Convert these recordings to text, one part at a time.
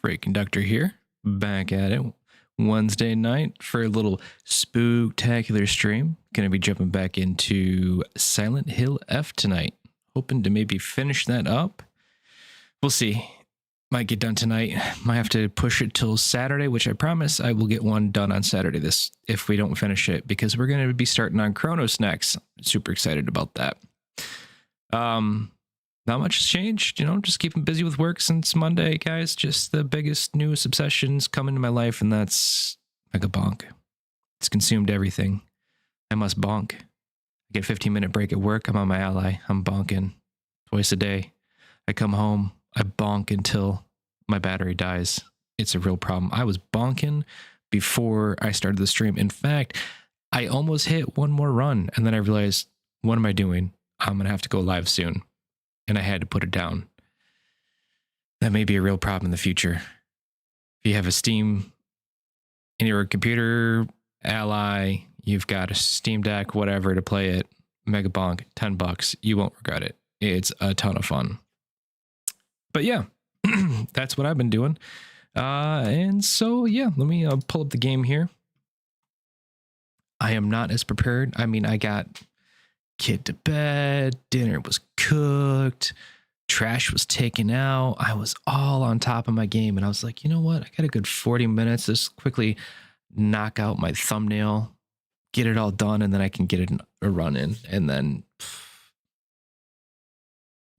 Freight Conductor here, back at it Wednesday night for a little spooktacular stream. Gonna be jumping back into Silent Hill F tonight. Hoping to maybe finish that up. We'll see. Might get done tonight. Might have to push it till Saturday, which I promise I will get one done on Saturday if we don't finish it, because we're gonna be starting on Chronos next. Super excited about that. Not much has changed, just keeping busy with work since Monday, guys. Just the biggest newest obsessions come into my life, and that's Mega Bonk. It's consumed everything. I must bonk. I get a 15-minute break at work. I'm on my ally. I'm bonking twice a day. I come home. I bonk until my battery dies. It's a real problem. I was bonking before I started the stream. In fact, I almost hit one more run, and then I realized, what am I doing? I'm going to have to go live soon. And I had to put it down. That may be a real problem in the future. If you have a Steam in your computer, Ally, you've got a Steam Deck, whatever, to play it, Mega Bonk, $10. You won't regret it. It's a ton of fun. But yeah, that's what I've been doing. And so, yeah, let me pull up the game here. I am not as prepared. I mean, I got kid to bed, dinner was cooked, trash was taken out. I was all on top of my game, and I was like, you know what? I got a good 40 minutes. Just quickly knock out my thumbnail, get it all done, and then I can get it a run in, and then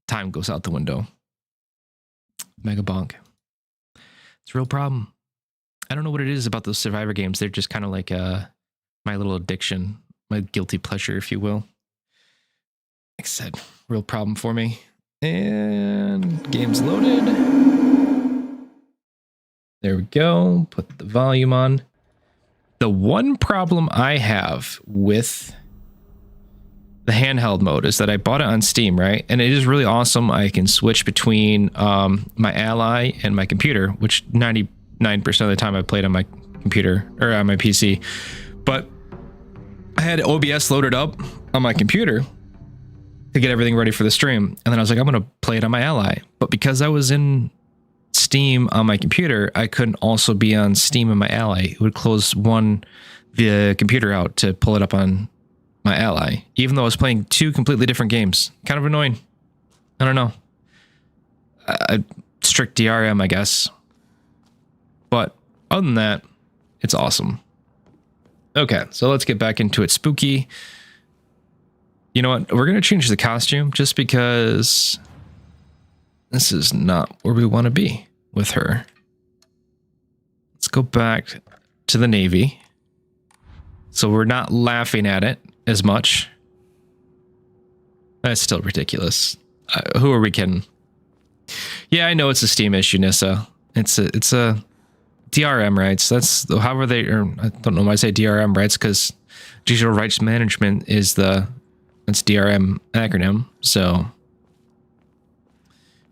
time goes out the window. Mega Bonk. It's a real problem. I don't know what it is about those Survivor games. They're just kind of like my little addiction, my guilty pleasure, if you will. Like I said, real problem for me. And game's loaded. There we go. Put the volume on. The one problem I have with the handheld mode is that I bought it on Steam, right? And it is really awesome. I can switch between my Ally and my computer, which 99% of the time I played on my computer or on my PC. But I had OBS loaded up on my computer to get everything ready for the stream. And then I was like, I'm going to play it on my Ally. But because I was in Steam on my computer, I couldn't also be on Steam on my Ally. It would close the computer out to pull it up on my Ally, even though I was playing two completely different games. Kind of annoying. I don't know. Strict DRM, I guess. But other than that, it's awesome. Okay, so let's get back into it. Spooky. You know what? We're going to change the costume just because this is not where we want to be with her. Let's go back to the Navy. So we're not laughing at it as much. That's still ridiculous. Who are we kidding? Yeah, I know it's a Steam issue, Nissa. It's a DRM rights. That's however they, or I don't know why I say DRM rights, because digital rights management is it's DRM acronym. So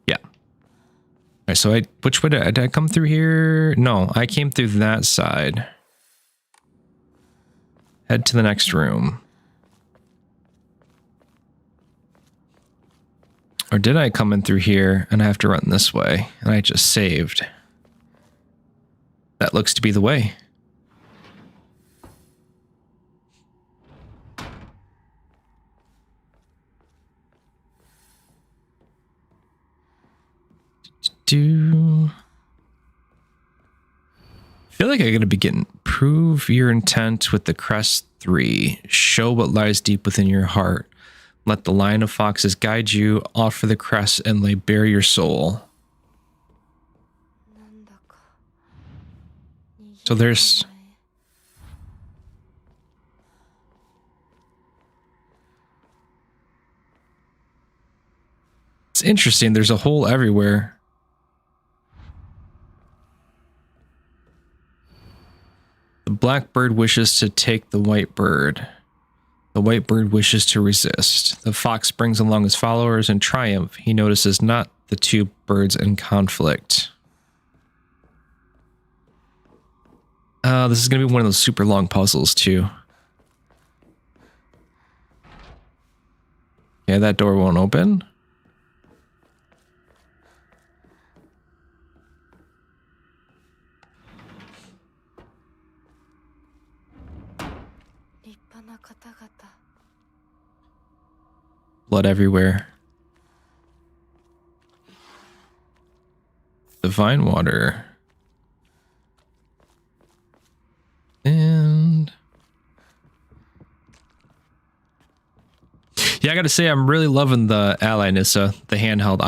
yeah. All right. So which way did I come through here? No, I came through that side. Head to the next room. Or did I come in through here and I have to run this way and I just saved? That looks to be the way. I feel like I'm going to be getting prove your intent with the crest 3. Show what lies deep within your heart. Let the line of foxes guide you. Offer the crest and lay bare your soul. So there's... It's interesting. There's a hole everywhere. The black bird wishes to take the white bird. The white bird wishes to resist. The fox brings along his followers in triumph. He notices not the two birds in conflict. This is going to be one of those super long puzzles, too. Yeah, that door won't open. Blood everywhere. Divine water. And yeah, I gotta say, I'm really loving the Ally Nissa, the handheld.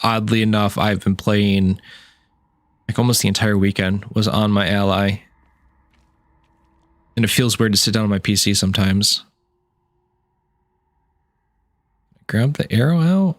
Oddly enough, I've been playing like almost the entire weekend was on my Ally. And it feels weird to sit down on my PC sometimes. Grab the arrow out.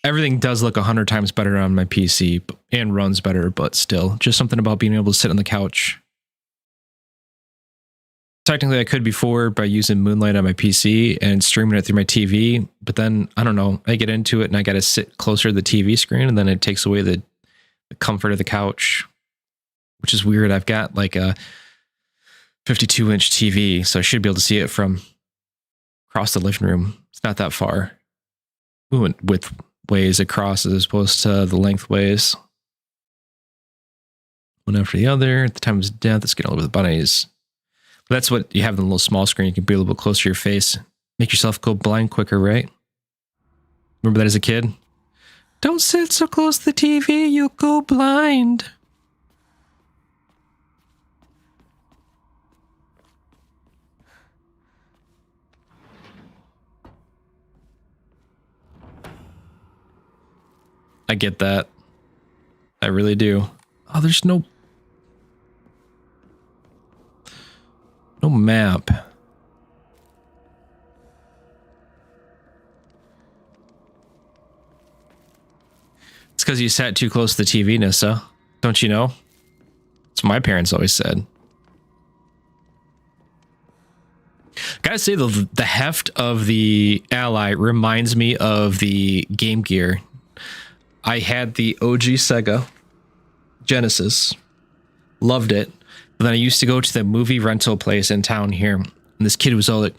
Everything does look 100 times better on my PC and runs better, but still, just something about being able to sit on the couch. Technically, I could before by using Moonlight on my PC and streaming it through my TV, but then, I don't know, I get into it and I got to sit closer to the TV screen, and then it takes away the comfort of the couch, which is weird. I've got like a 52-inch TV, so I should be able to see it from across the living room. It's not that far. Ooh, and width ways across as opposed to the lengthways. One after the other. At the time of death, let's get all over the bunnies. But that's what you have on the little small screen. You can be a little bit closer to your face. Make yourself go blind quicker, right? Remember that as a kid? Don't sit so close to the TV, you'll go blind. I get that. I really do. Oh, there's no map. It's because you sat too close to the TV, Nissa. Don't you know? That's what my parents always said. Gotta say, the heft of the Ally reminds me of the Game Gear. I had the OG Sega Genesis. Loved it. But then I used to go to the movie rental place in town here. And this kid was all like,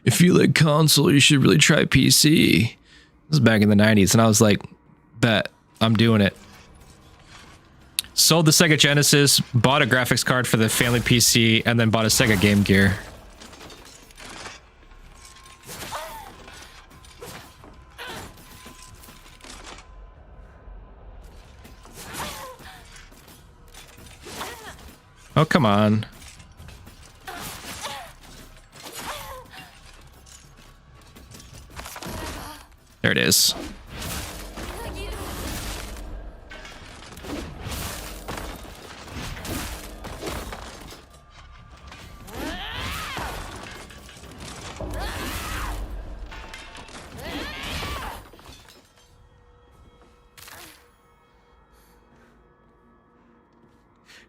if you like console, you should really try PC. This was back in the 90s. And I was like, bet, I'm doing it. Sold the Sega Genesis, bought a graphics card for the family PC, and then bought a Sega Game Gear. Oh, come on. There it is.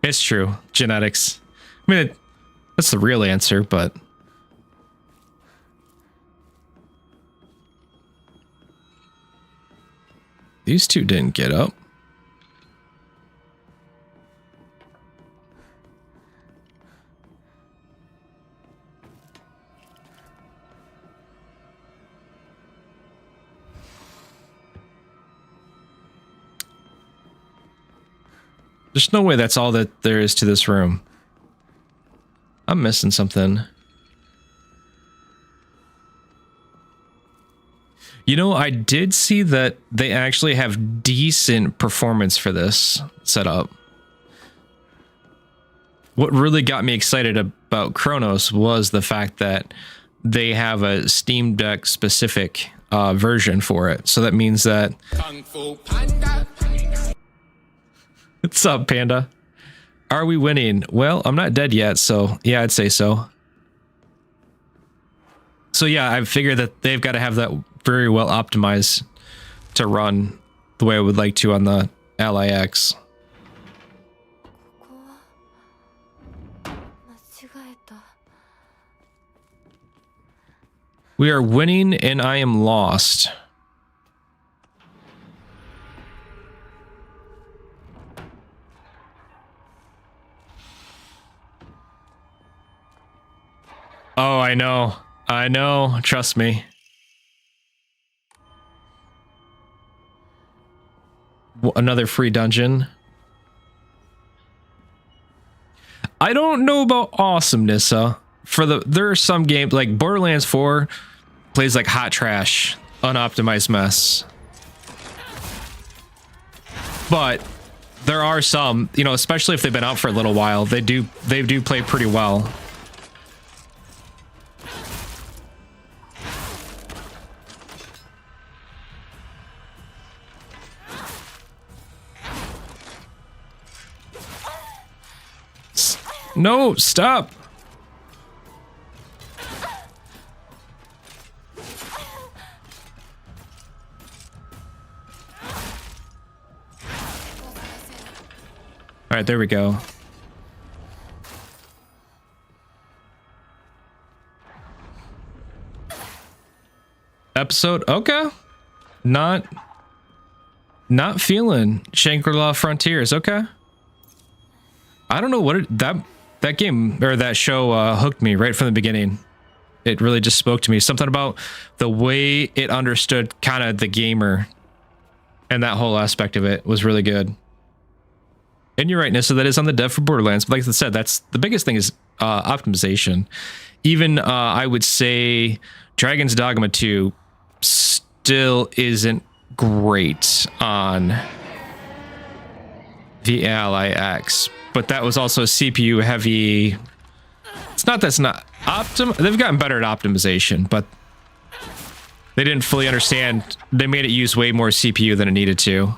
It's true. Genetics. I mean, that's the real answer, but... These two didn't get up. There's no way that's all that there is to this room. I'm missing something. You know, I did see that they actually have decent performance for this setup. What really got me excited about Chronos was the fact that they have a Steam Deck specific version for it. So that means that... Kung Fu Panda. What's up, Panda? Are we winning? Well, I'm not dead yet, so yeah, I'd say so. So yeah, I figured that they've got to have that very well optimized to run the way I would like to on the Ally X. We are winning and I am lost. Oh, I know. I know, trust me. Another free dungeon. I don't know about awesomeness, there are some games like Borderlands 4 plays like hot trash, unoptimized mess. But there are some, you know, especially if they've been out for a little while, they do play pretty well. No, stop. All right, there we go. Episode, okay. Not feeling Shangri-La Frontiers, okay. I don't know what that game or that show hooked me right from the beginning. It really just spoke to me. Something about the way it understood kind of the gamer and that whole aspect of it was really good. And you're right, Nissa, that is on the dev for Borderlands. But like I said, that's the biggest thing is optimization. Even I would say Dragon's Dogma 2 still isn't great on the Ally X, but that was also a CPU heavy. It's not that's not they've gotten better at optimization, but they didn't fully understand. They made it use way more CPU than it needed to.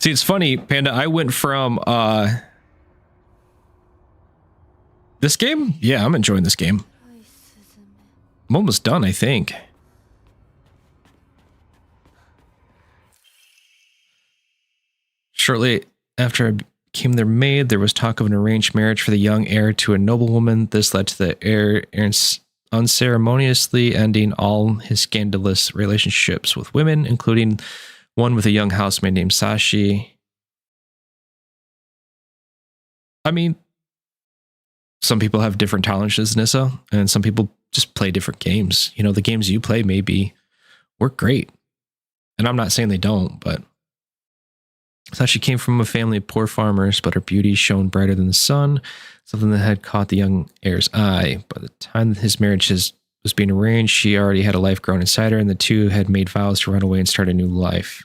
See, it's funny, Panda, I went from this game? Yeah, I'm enjoying this game. I'm almost done, I think. Shortly after I became their maid, there was talk of an arranged marriage for the young heir to a noblewoman. This led to the heir unceremoniously ending all his scandalous relationships with women, including one with a young housemaid named Sashi. I mean, some people have different tolerances, Nissa, and some people just play different games. You know, the games you play maybe work great. And I'm not saying they don't, but Sashi came from a family of poor farmers, but her beauty shone brighter than the sun, something that had caught the young heir's eye. By the time that his marriage was being arranged, she already had a life grown inside her, and the two had made vows to run away and start a new life.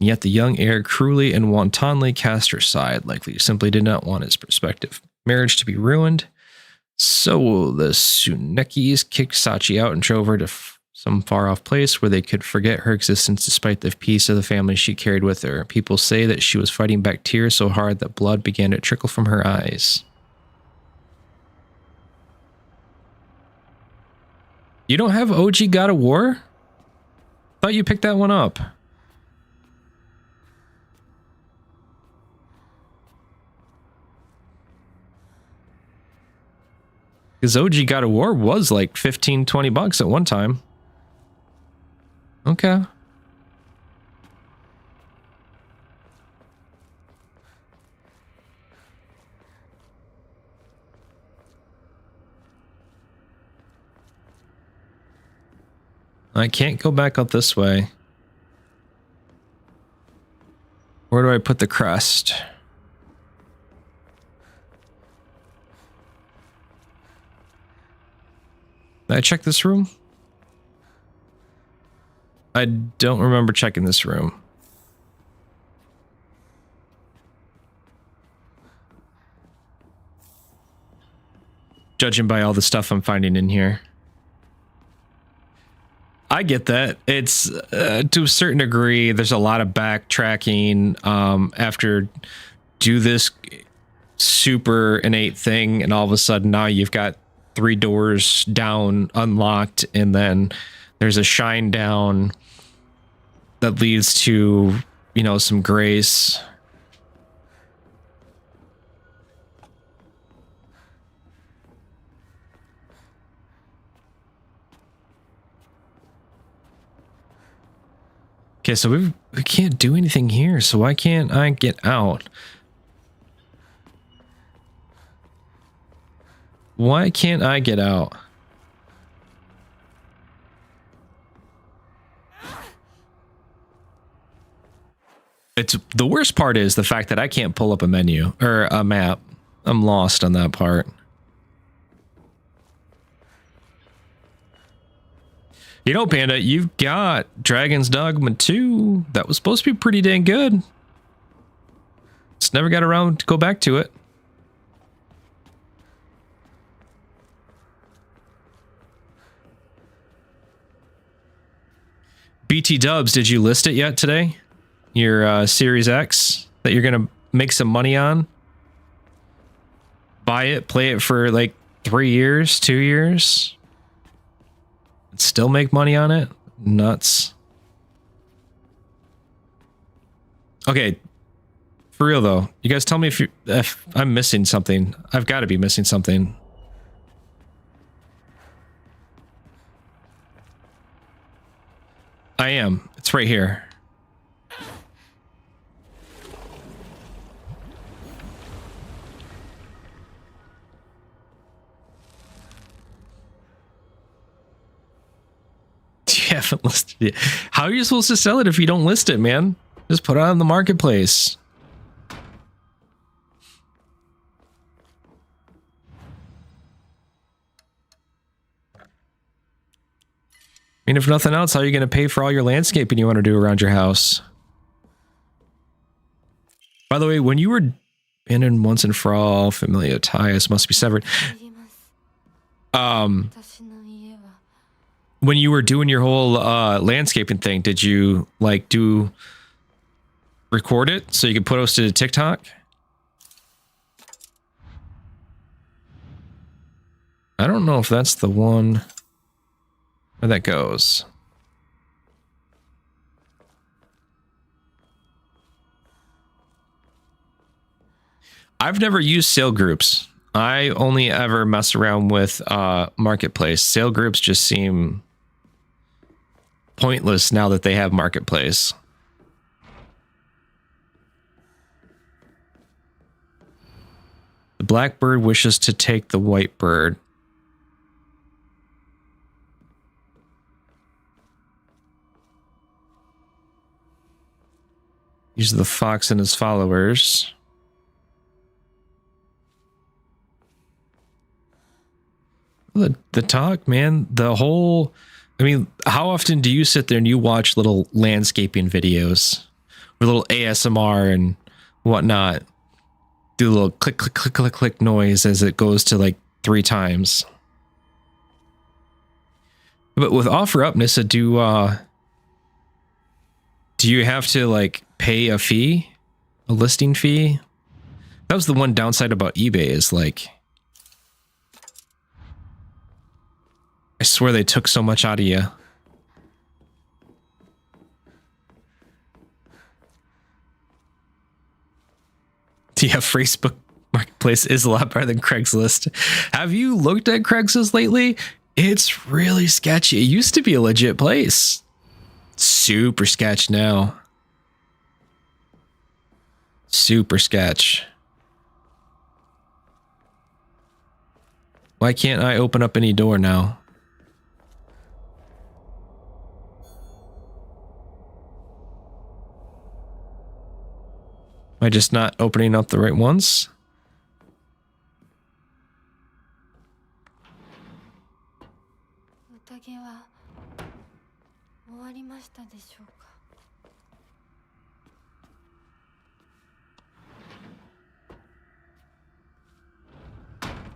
And yet the young heir cruelly and wantonly cast her aside, likely simply did not want his prospective marriage to be ruined. So the Tsunekis kicked Sachi out and drove her to some far-off place where they could forget her existence despite the peace of the family she carried with her. People say that she was fighting back tears so hard that blood began to trickle from her eyes. You don't have OG God of War? Thought you picked that one up. Because OG God of War was like 15, 20 bucks at one time. Okay. I can't go back up this way. Where do I put the crest? Did I check this room? I don't remember checking this room. Judging by all the stuff I'm finding in here. I get that. It's to a certain degree, there's a lot of backtracking after do this super innate thing, and all of a sudden now you've got 3 doors down unlocked, and then there's a shine down that leads to, you know, some grace. Okay, so we can't do anything here, so why can't I get out? Why can't I get out? It's the worst part is the fact that I can't pull up a menu or a map. I'm lost on that part. You know, Panda, you've got Dragon's Dogma 2. That was supposed to be pretty dang good. Just never got around to go back to it. BT Dubs, did you list it yet today? Your Series X that you're going to make some money on? Buy it, play it for like 3 years, 2 years? Still make money on it? Nuts. Okay, for real though, you guys tell me if I'm missing something. I've got to be missing something. I am. It's right here. You haven't listed it. How are you supposed to sell it if you don't list it, man? Just put it on the marketplace. I mean, if nothing else, how are you going to pay for all your landscaping you want to do around your house? By the way, when you were abandoned once and for all, familiar ties must be severed. When you were doing your whole landscaping thing, did you like record it so you could post it to TikTok? I don't know if that's the one where that goes. I've never used sale groups. I only ever mess around with marketplace. Sale groups just seem pointless now that they have marketplace. The blackbird wishes to take the white bird. These are the fox and his followers. The talk, man, the whole... I mean, how often do you sit there and you watch little landscaping videos with little ASMR and whatnot? Do a little click, click, click, click, click noise as it goes to like 3 times. But with OfferUp, do you have to like pay a fee? A listing fee? That was the one downside about eBay is like... I swear they took so much out of you. Yeah, Facebook Marketplace is a lot better than Craigslist. Have you looked at Craigslist lately? It's really sketchy. It used to be a legit place. Super sketch now. Super sketch. Why can't I open up any door now? Am I just not opening up the right ones?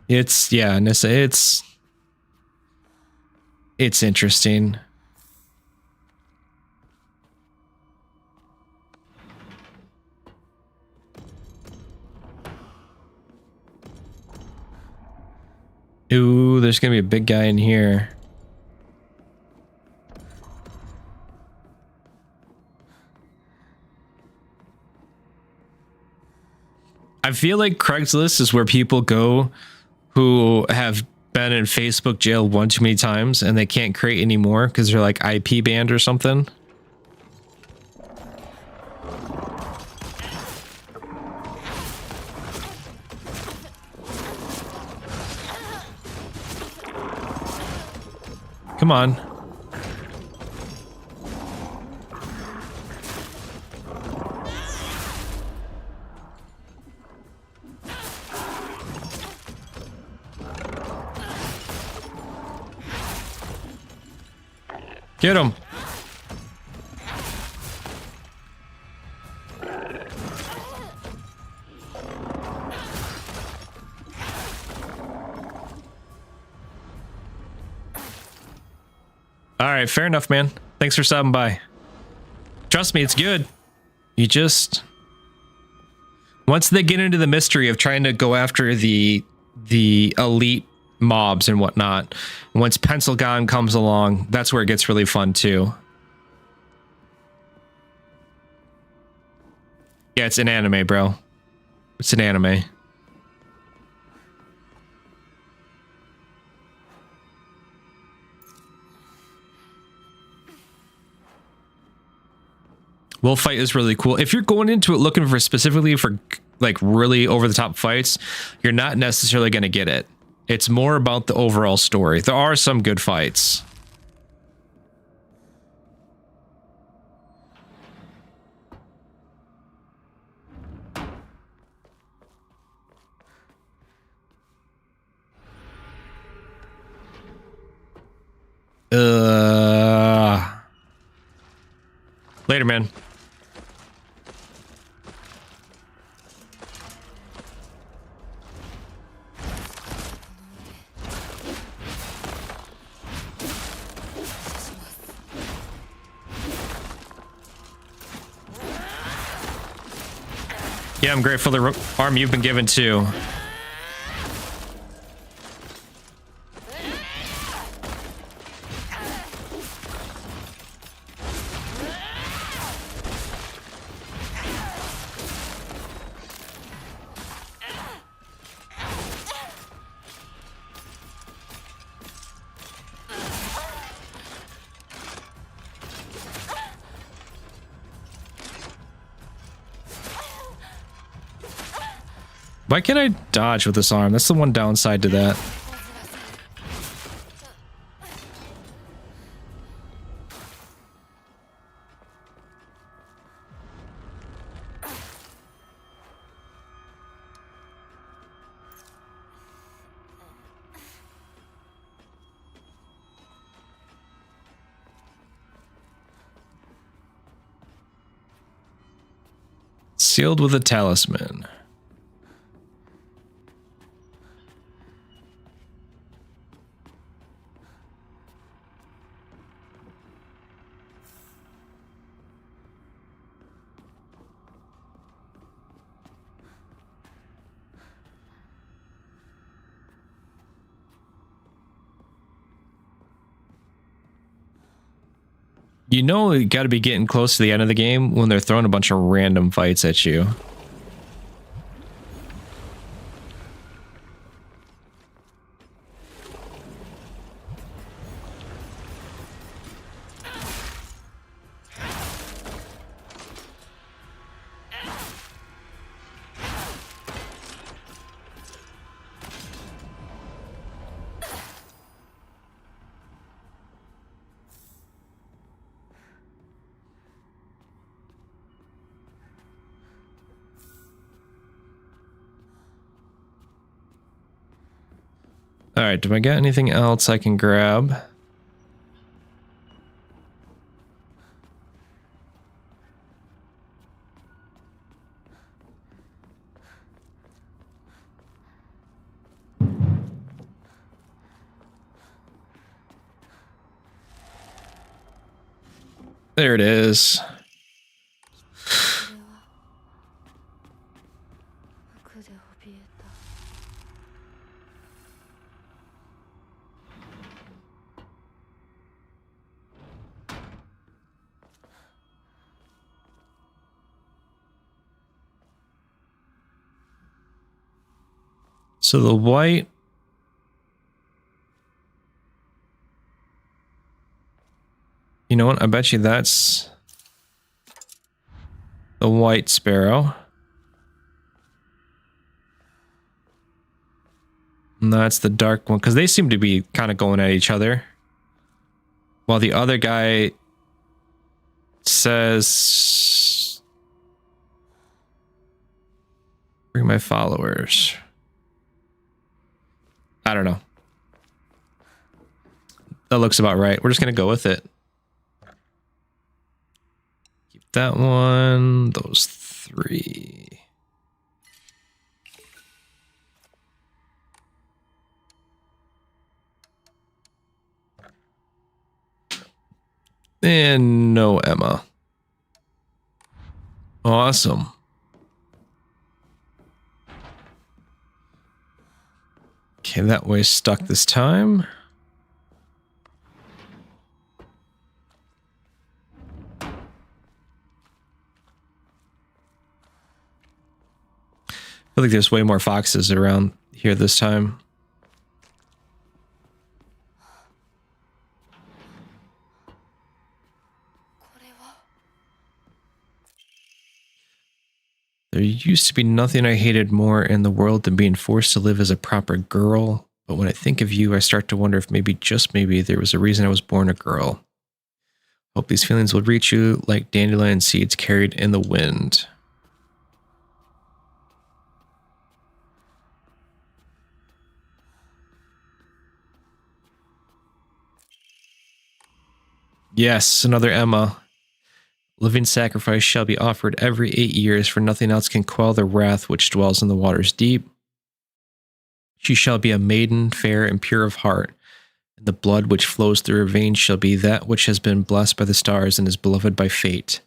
It's, yeah, Nissa, it's interesting. Ooh, there's gonna be a big guy in here. I feel like Craigslist is where people go who have been in Facebook jail one too many times and they can't create anymore because they're like IP banned or something. Come on. Get him. All right, fair enough, man. Thanks for stopping by. Trust me, it's good. You just... Once they get into the mystery of trying to go after the elite mobs and whatnot, once Pencilgon comes along, that's where it gets really fun too. Yeah, it's an anime, bro. It's an anime. Wolf fight is really cool. If you're going into it looking for specifically for like really over the top fights, you're not necessarily going to get it. It's more about the overall story. There are some good fights. Later, man. Yeah, I'm grateful for the arm you've been given too. Why can't I dodge with this arm? That's the one downside to that. Sealed with a talisman. You know you got to be getting close to the end of the game when they're throwing a bunch of random fights at you. All right, do I got anything else I can grab? There it is. So the white. You know what? I bet you that's the white sparrow. And that's the dark one, because they seem to be kind of going at each other. While the other guy says, bring my followers. I don't know. That looks about right. We're just going to go with it. Keep that one, those three. And no Emma. Awesome. Okay, that way stuck this time. I feel like there's way more foxes around here this time. There used to be nothing I hated more in the world than being forced to live as a proper girl. But when I think of you, I start to wonder if maybe, just maybe, there was a reason I was born a girl. Hope these feelings will reach you like dandelion seeds carried in the wind. Yes, another Emma. Living sacrifice shall be offered every 8 years, for nothing else can quell the wrath which dwells in the waters deep. She shall be a maiden, fair and pure of heart, and the blood which flows through her veins shall be that which has been blessed by the stars and is beloved by fate.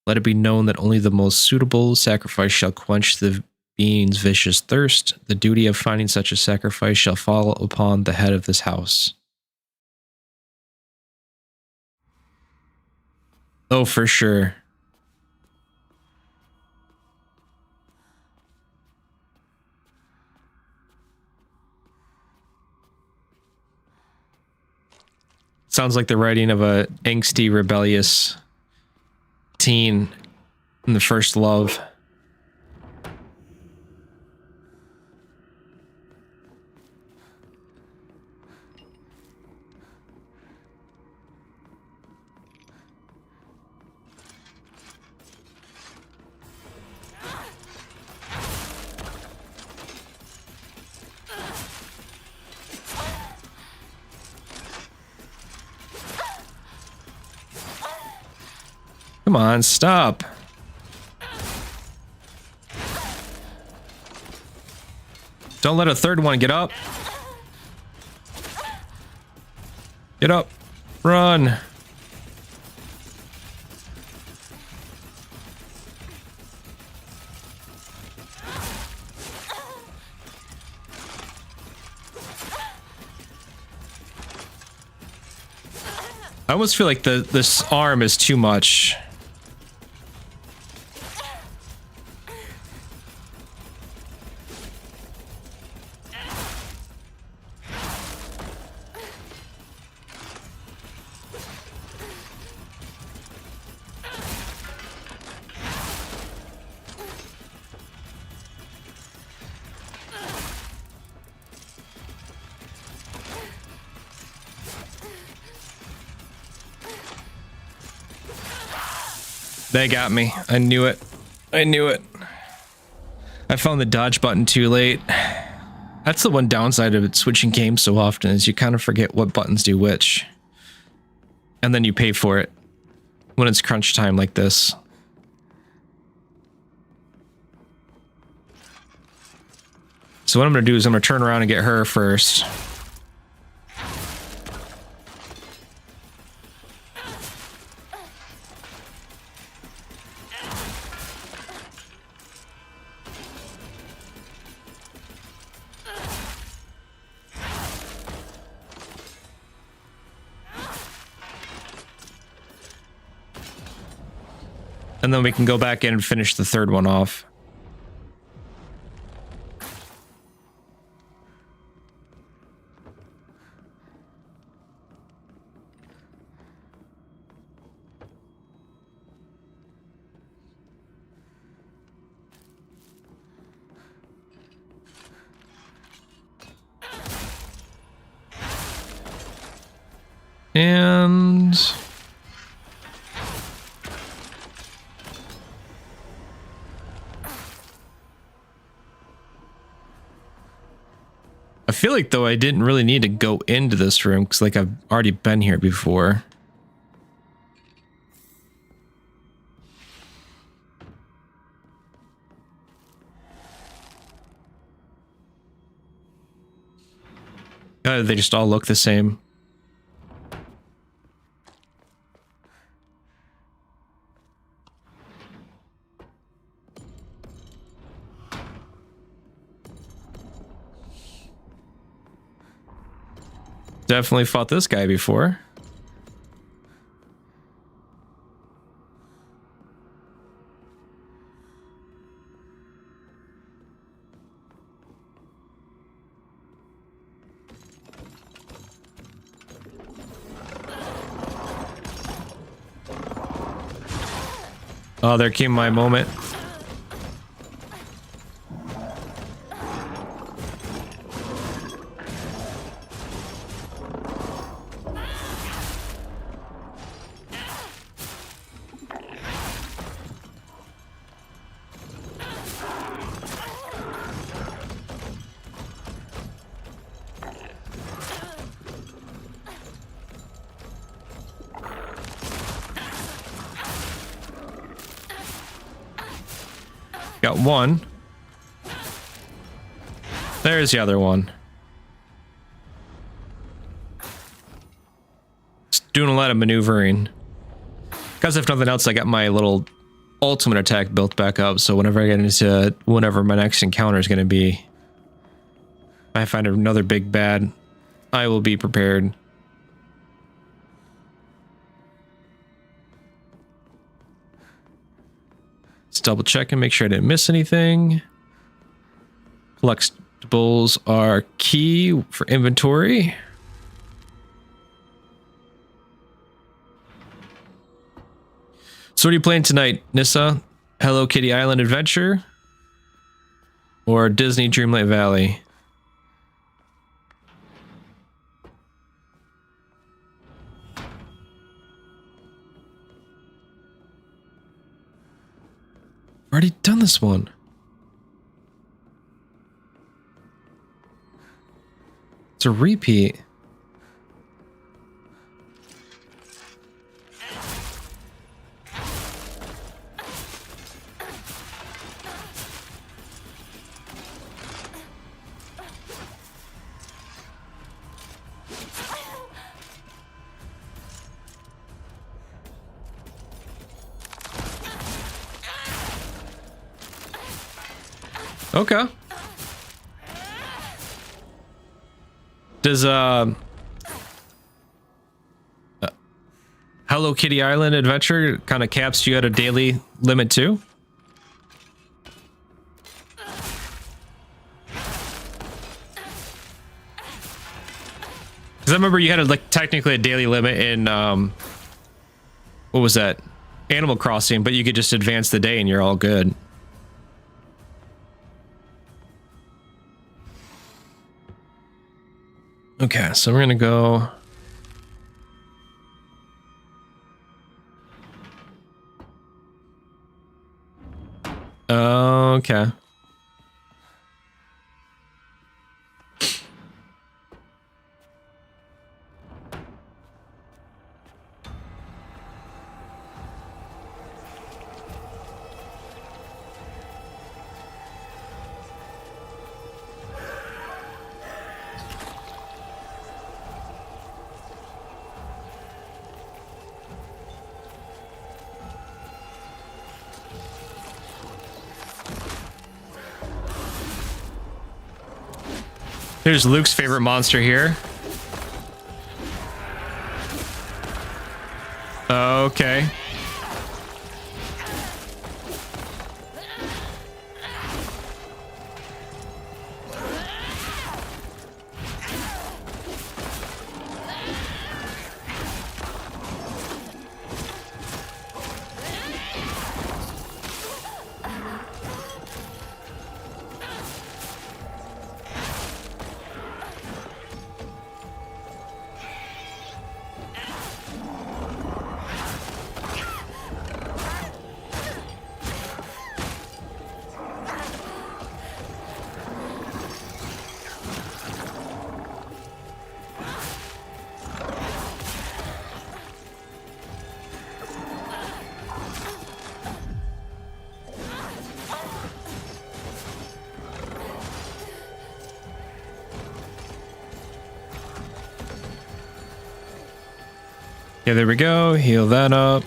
Let it be known that only the most suitable sacrifice shall quench the being's vicious thirst. The duty of finding such a sacrifice shall fall upon the head of this house. Oh, for sure. Sounds like the writing of a angsty, rebellious teen in the first love. Come on, stop. Don't let a third one get up. Get up. Run. I almost feel like this arm is too much. They got me. I knew it. I knew it. I found the dodge button too late. That's the one downside of it switching games so often, is you kind of forget what buttons do which. And then you pay for it when it's crunch time like this. So what I'm going to do is I'm going to turn around and get her first. And then we can go back in and finish the third one off. And I feel like, though, I didn't really need to go into this room because, like, I've already been here before. They just all look the same. Definitely fought this guy before. Oh, there came my moment. Got one. There's the other one. Just doing a lot of maneuvering. Because if nothing else, I got my little ultimate attack built back up, so whenever I get into whatever my next encounter is going to be, if I find another big bad, I will be prepared. Let's double check and make sure I didn't miss anything. Collectibles are key for inventory. So what are you playing tonight, Nissa? Hello Kitty Island Adventure? Or Disney Dreamlight Valley? Already done this one. It's a repeat. Okay. Does Hello Kitty Island Adventure kind of caps you at a daily limit too? Because I remember you had like technically a daily limit in what was that? Animal Crossing, but you could just advance the day and you're all good. Okay, so we're gonna go. Okay. Here's Luke's favorite monster here. Okay. Yeah, there we go. Heal that up.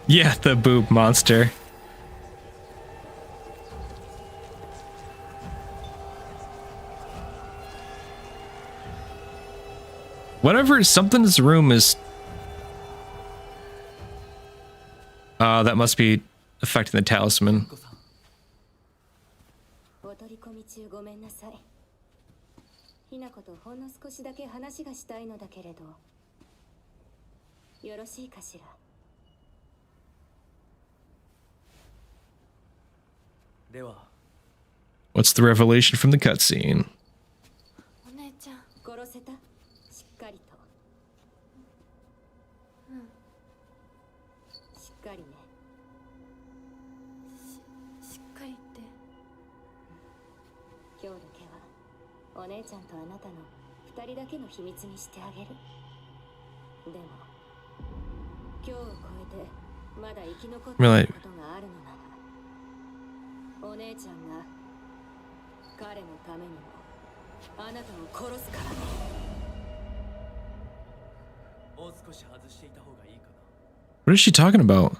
Yeah, the boob monster. Whatever, something's room is... that must be affecting the talisman. What's the revelation from the cutscene? Really? What is she talking about?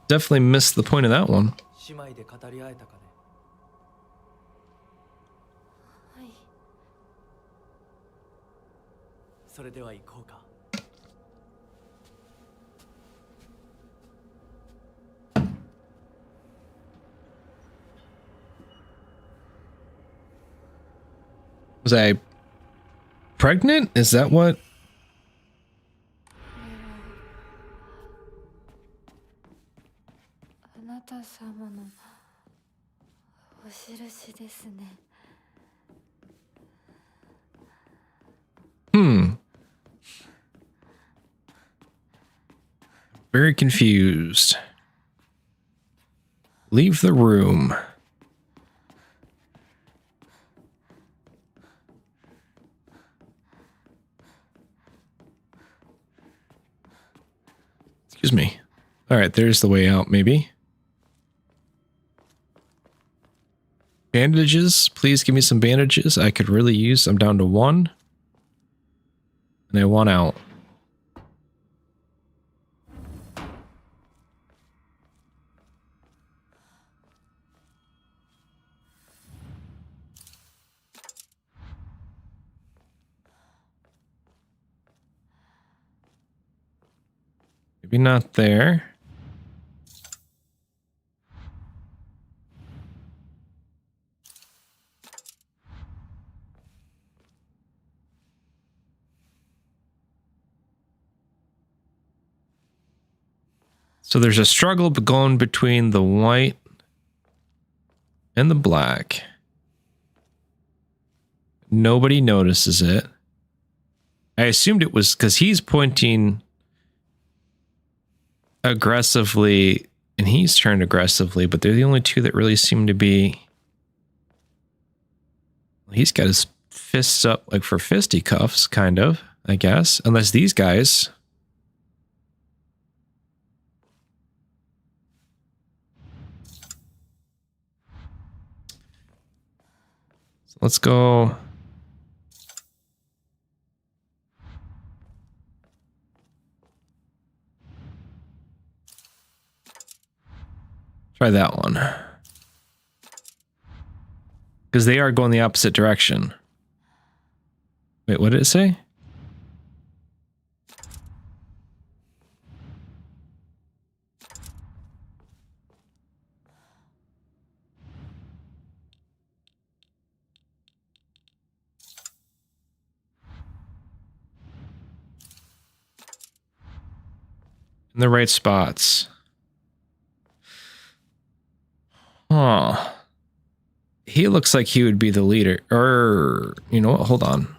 Definitely missed the point of that one. Was I pregnant? Is that what? Very confused. Leave the room. Excuse me. All right, there's the way out, maybe. Bandages. Please give me some bandages. I could really use. I'm down to 1. And I want out. Maybe not there. So there's a struggle going between the white and the black. Nobody notices it. I assumed it was because he's pointing aggressively and he's turned aggressively, but they're the only two that really seem to be... He's got his fists up like for fisticuffs, kind of, I guess. Unless these guys... So let's go... Try that one. Because they are going the opposite direction. Wait, what did it say? In the right spots. Huh. He looks like he would be the leader. Or, you know what? Hold on.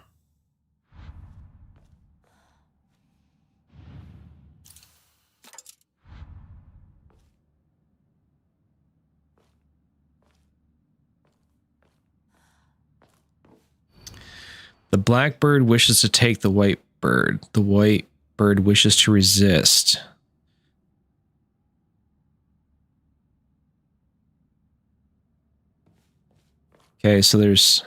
The black bird wishes to take the white bird. The white bird wishes to resist. Okay, so there's...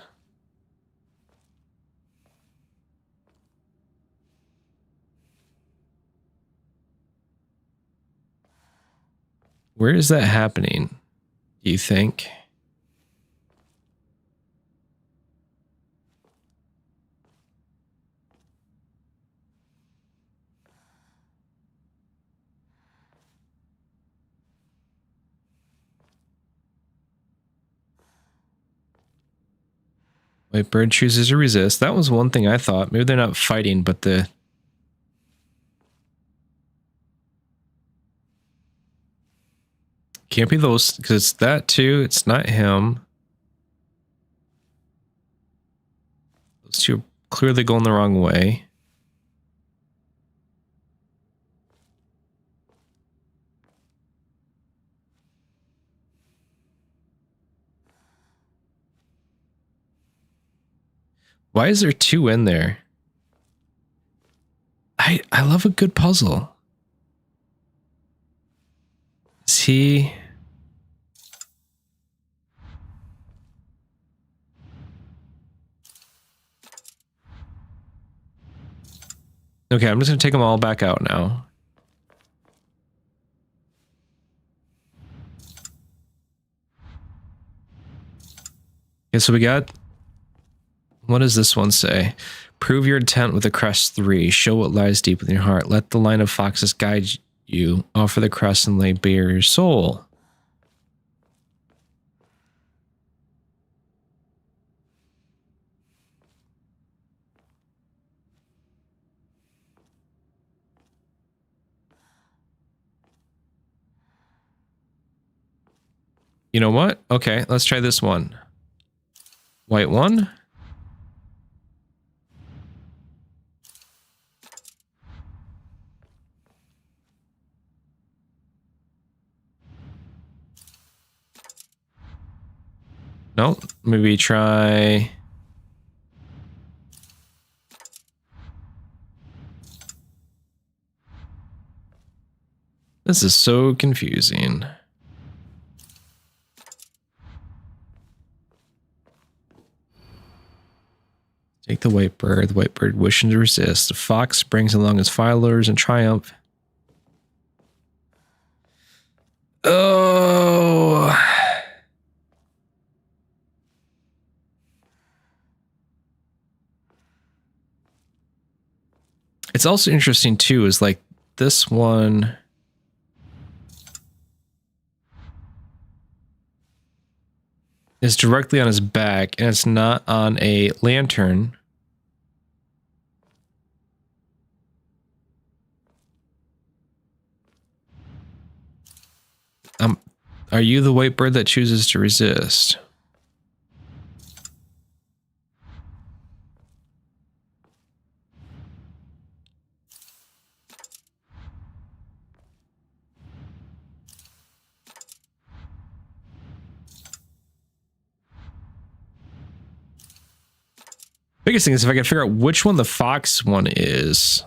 Where is that happening, do you think? White bird chooses to resist. That was one thing I thought. Maybe they're not fighting, but the... Can't be those, because it's that too. It's not him. Those two are clearly going the wrong way. Why is there two in there? I love a good puzzle. Is he... Okay, I'm just going to take them all back out now. Okay, so we got... What does this one say? Prove your intent with the crest 3. Show what lies deep within your heart. Let the line of foxes guide you. Offer the crest and lay bare your soul. You know what? Okay, let's try this one. White one. Nope. Maybe try... This is so confusing. Take the white bird. The white bird wishing to resist. The fox brings along his followers in triumph. Oh... It's also interesting too, is like this one is directly on his back and it's not on a lantern. Are you the white bird that chooses to resist? Biggest thing is if I can figure out which one the fox one is.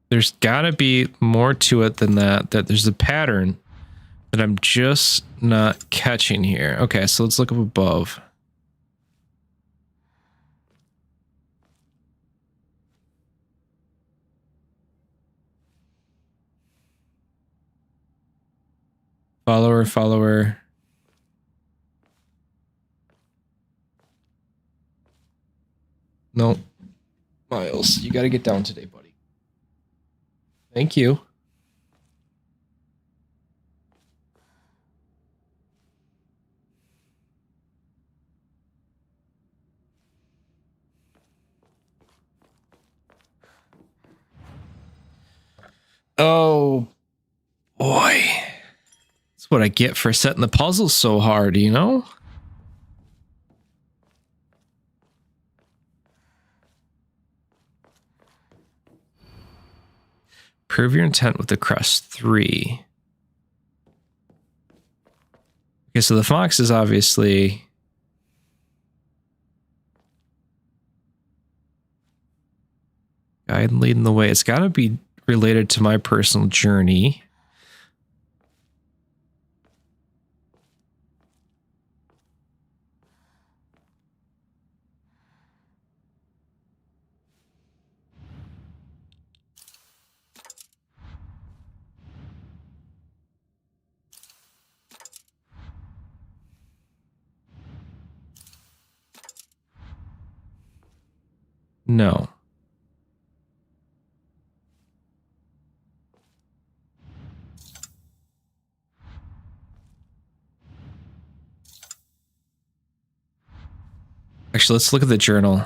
There's gotta be more to it than that. That there's a pattern that I'm just not catching here. Okay, so let's look up above. Follower, follower. Nope. Miles, you gotta get down today, buddy. Thank you. Oh, boy. That's what I get for setting the puzzles so hard, you know? Prove your intent with the crust 3. Okay, so the fox is obviously... guide and leading the way. It's got to be related to my personal journey. No. Actually, let's look at the journal.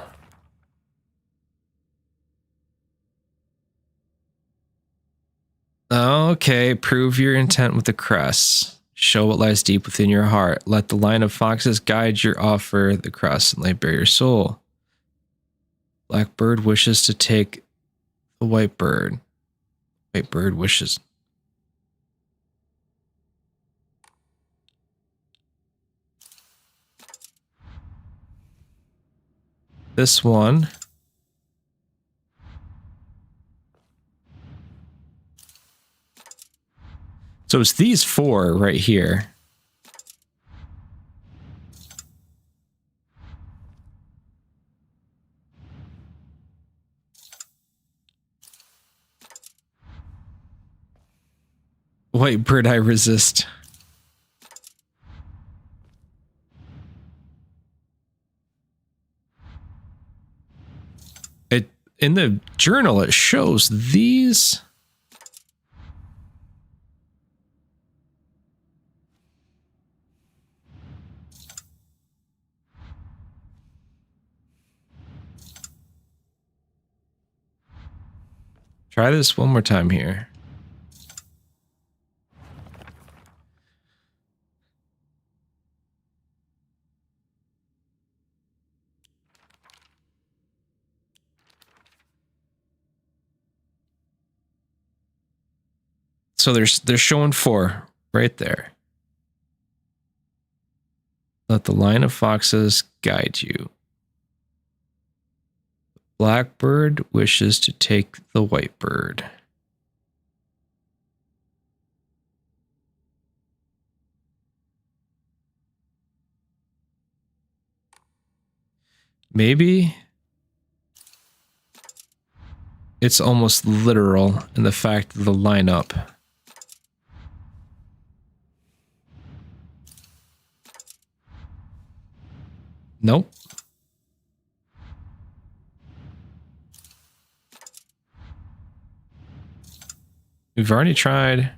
Okay, prove your intent with the crest. Show what lies deep within your heart. Let the line of foxes guide your offer, the crest, and lay bare your soul. Blackbird wishes to take the white bird. White bird wishes. This one. So it's these 4 right here. White bird, I resist. It in the journal it shows these. Try this one more time here. So they're showing 4 right there. Let the line of foxes guide you. Blackbird wishes to take the white bird. Maybe it's almost literal in the fact of the lineup. Nope. We've already tried.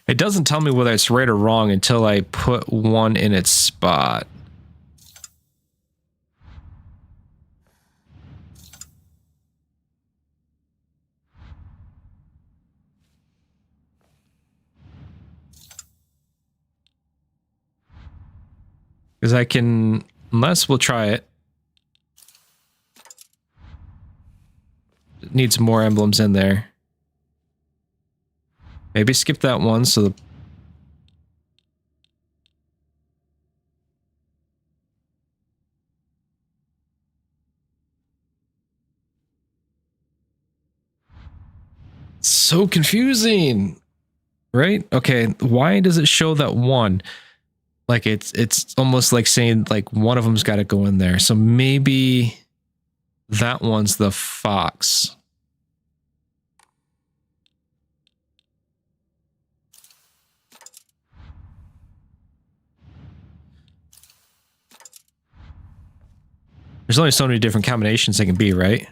It doesn't tell me whether it's right or wrong until I put one in its spot. Because I can, unless we'll try it. It needs more emblems in there. Maybe skip that one so the... So confusing, right? Okay, why does it show that one? Like it's almost like saying like one of them's got to go in there. So maybe that one's the fox. There's only so many different combinations they can be, right?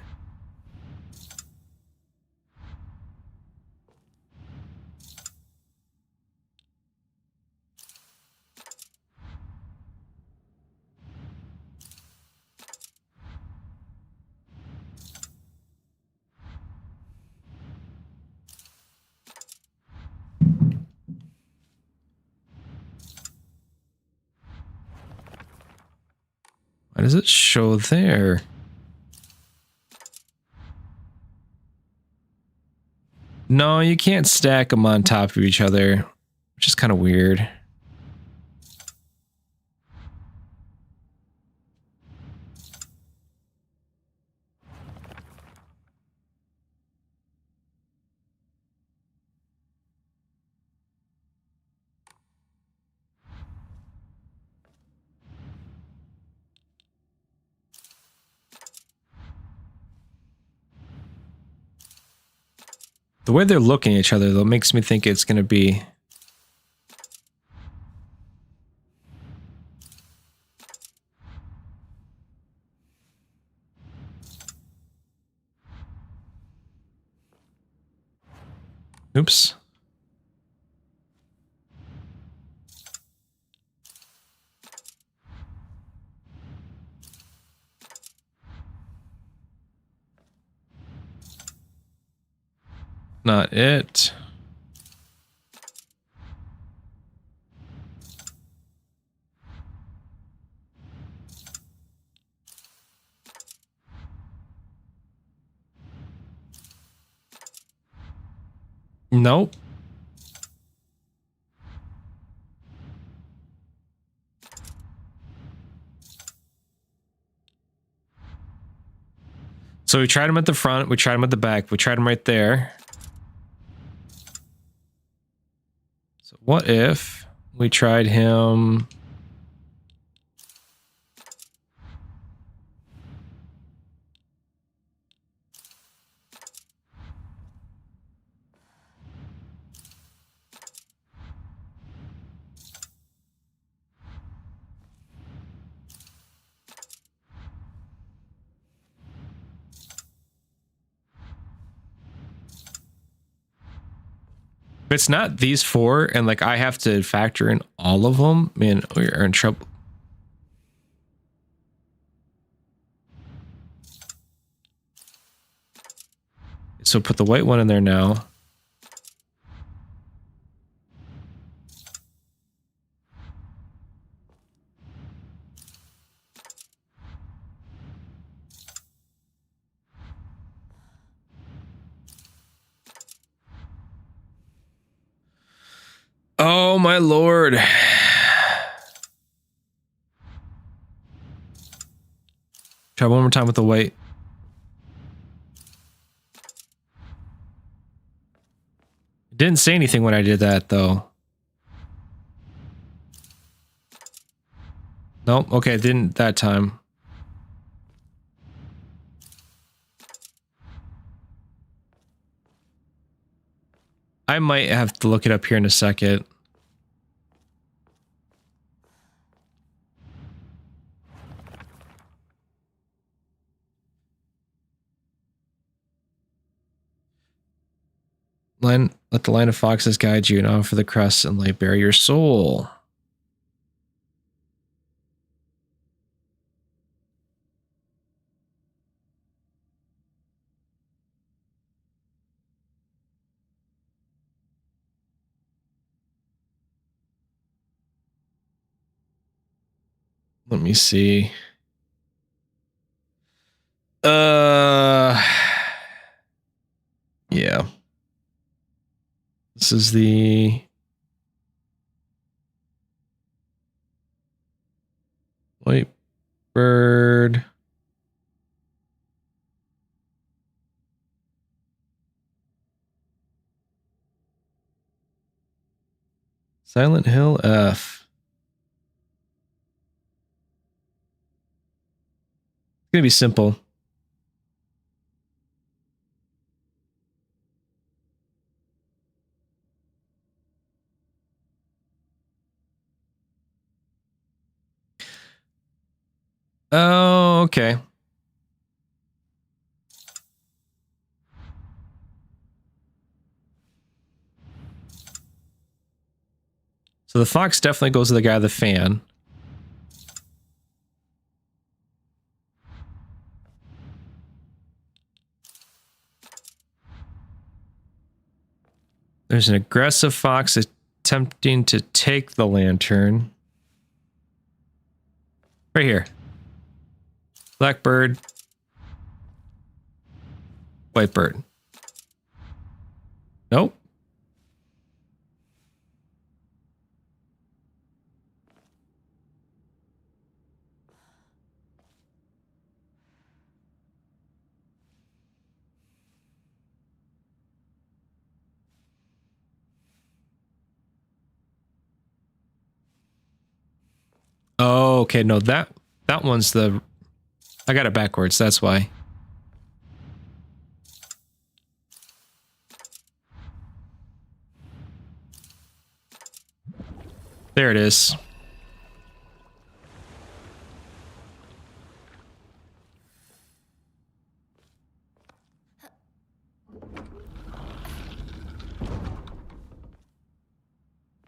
Why does it show there? No, you can't stack them on top of each other, which is kind of weird. The way they're looking at each other, though, makes me think it's going to be... Oops. Not it. Nope. So we tried him at the front, we tried him at the back, we tried him right there. So what if we tried him... If it's not these four, and like I have to factor in all of them, man, we're in trouble. So put the white one in there now. Oh my lord. Try one more time with the white. Didn't say anything when I did that though. Nope, okay, didn't that time. I might have to look it up here in a second. Let the line of foxes guide you and offer the crest and lay bare your soul. Let me see. Yeah. This is the white bird. Silent Hill F. It's gonna be simple. Oh, okay. So the fox definitely goes to the guy with the fan. There's an aggressive fox attempting to take the lantern. Right here. Blackbird. Whitebird. Nope. Oh, okay. No, that one's the... I got it backwards. That's why. There it is.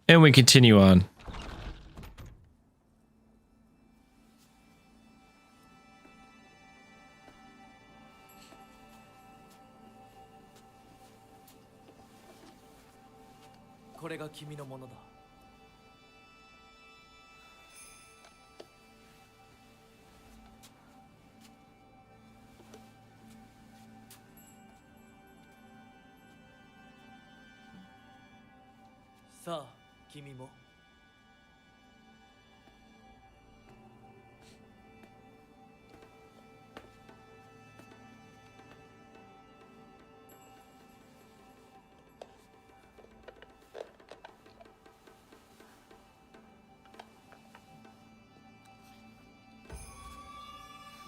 And we continue on.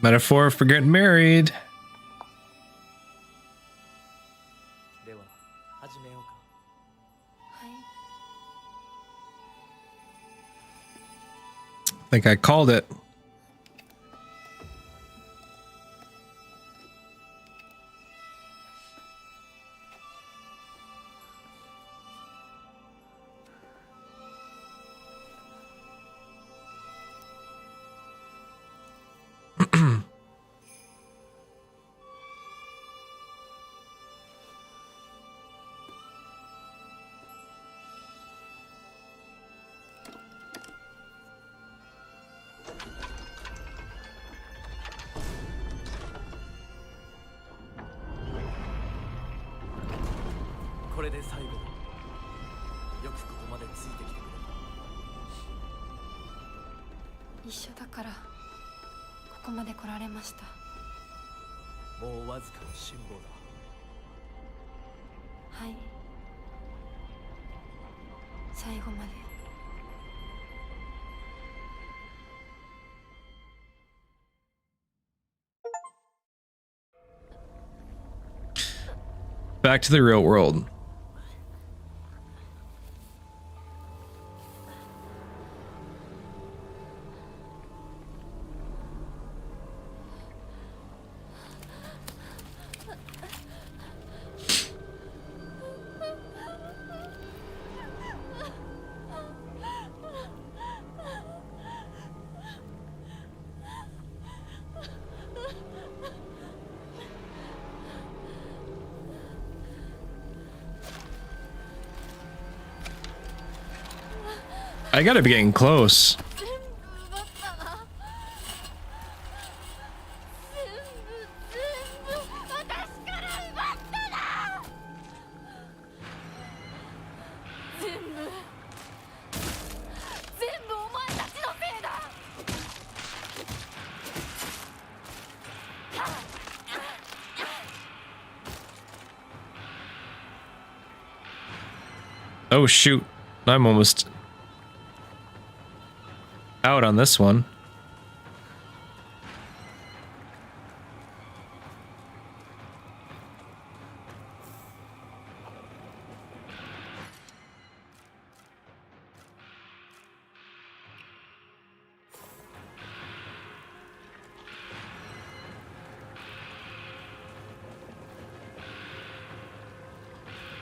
Metaphor for getting married. I think I called it. Back to the real world. I gotta be getting close. Oh shoot, I'm almost out on this one.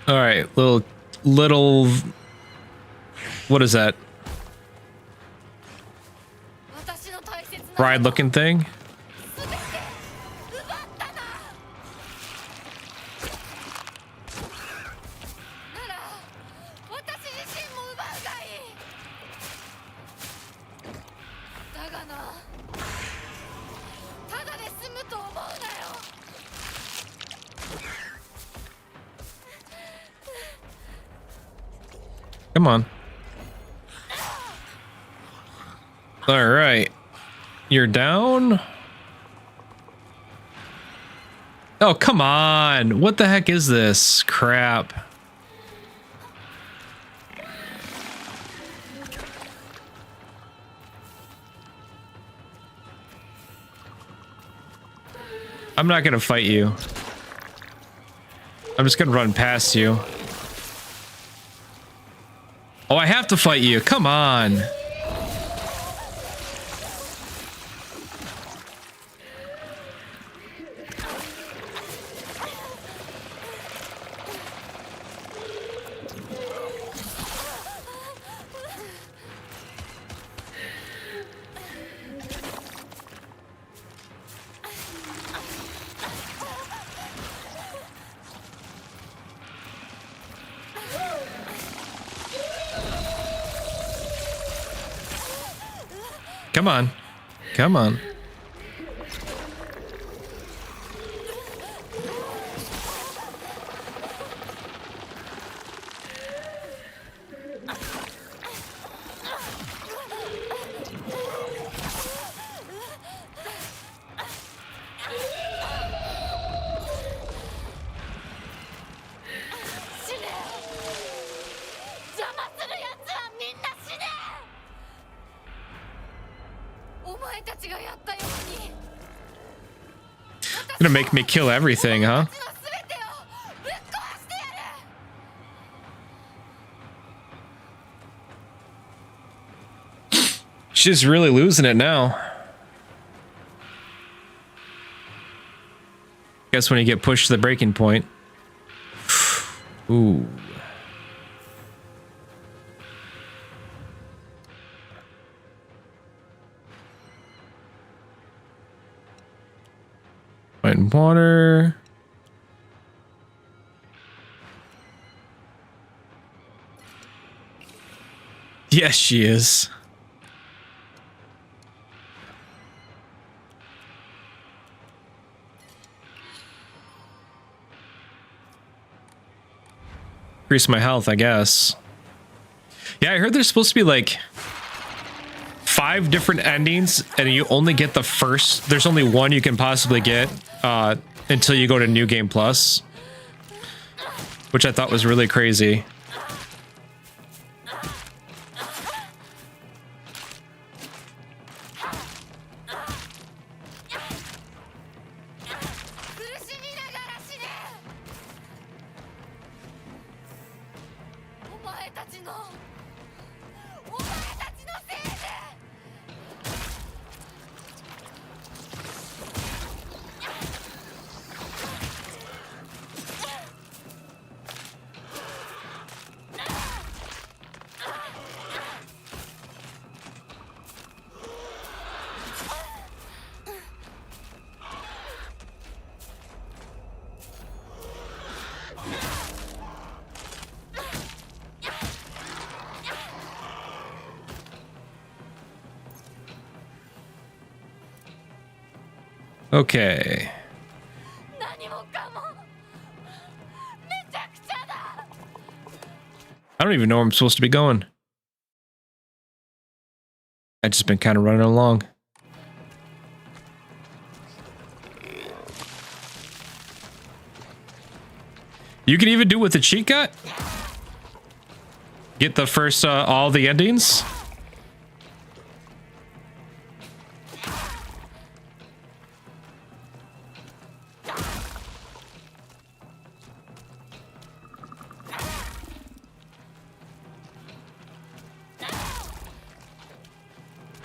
All right, little what is that? Bride looking thing? Come on. All right. You're down. Oh, come on. What the heck is this? Crap. I'm not gonna fight you. I'm just gonna run past you. Oh, I have to fight you. Come on. Come on. Come on. Gonna make me kill everything, huh? She's really losing it now. Guess when you get pushed to the breaking point. Ooh. Find water. Yes, she is. Increase my health, I guess. Yeah, I heard there's supposed to be like 5 different endings, and you only get the first. There's only one you can possibly get until you go to New Game Plus, which I thought was really crazy. Okay. I don't even know where I'm supposed to be going. I've just been kind of running along. You can even do with the cheat cut. Get the first, all the endings.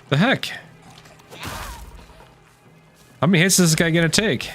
The heck? How many hits is this guy gonna take?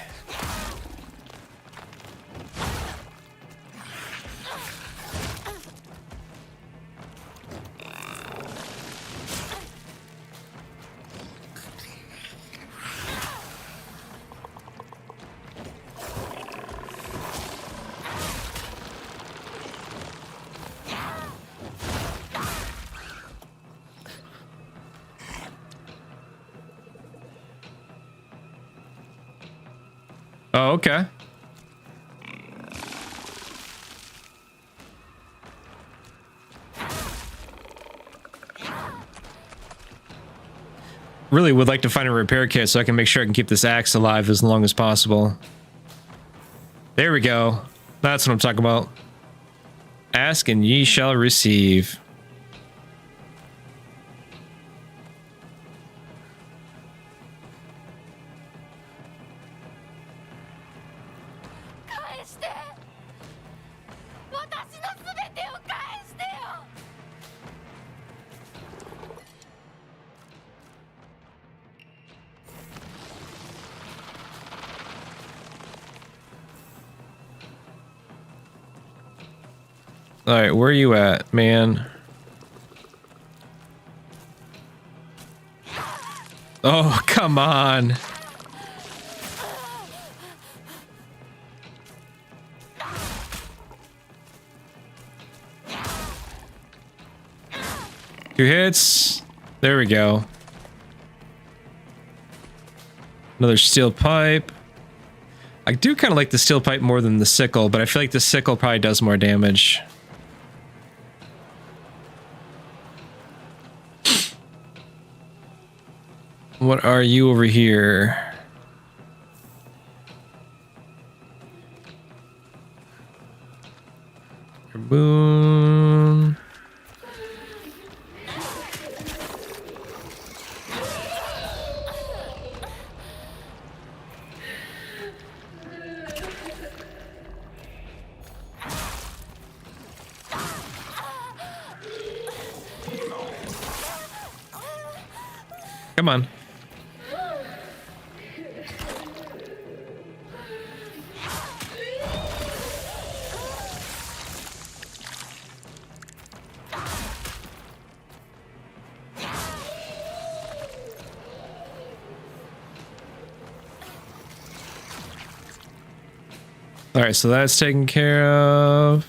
Oh, okay. really would like to find a repair kit so I can make sure I can keep this axe alive as long as possible. There we go. That's what I'm talking about. Ask and ye shall receive. All right, where are you at, man? Oh, come on. Two hits. There we go. Another steel pipe. I do kind of like the steel pipe more than the sickle, but I feel like the sickle probably does more damage. What are you over here? Boom. Come on. All right, so that's taken care of.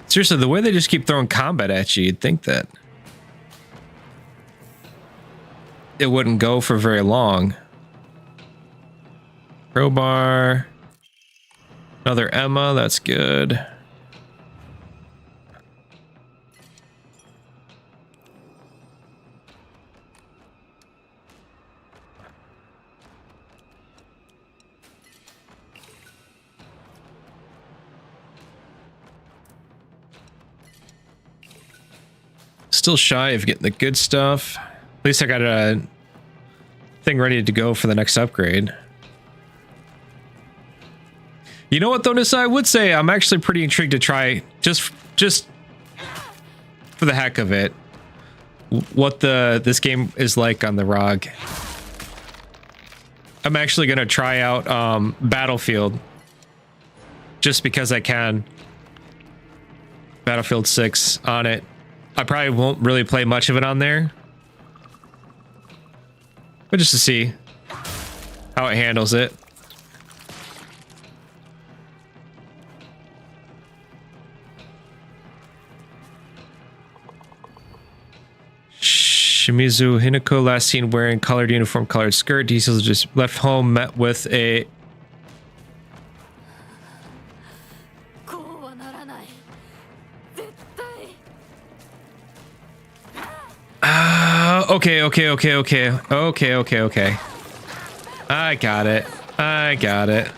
Seriously, the way they just keep throwing combat at you, you'd think that it wouldn't go for very long. Crowbar. Another Emma, that's good. Still shy of getting the good stuff. At least I got a thing ready to go for the next upgrade. You know what though, Nissa? I would say I'm actually pretty intrigued to try just for the heck of it what this game is like on the ROG. I'm actually gonna try out Battlefield just because I can. Battlefield 6 on it. I probably won't really play much of it on there, but just to see how it handles it. Shimizu Hinako last seen wearing colored uniform, colored skirt. Diesel just left home, met with a okay. I got it.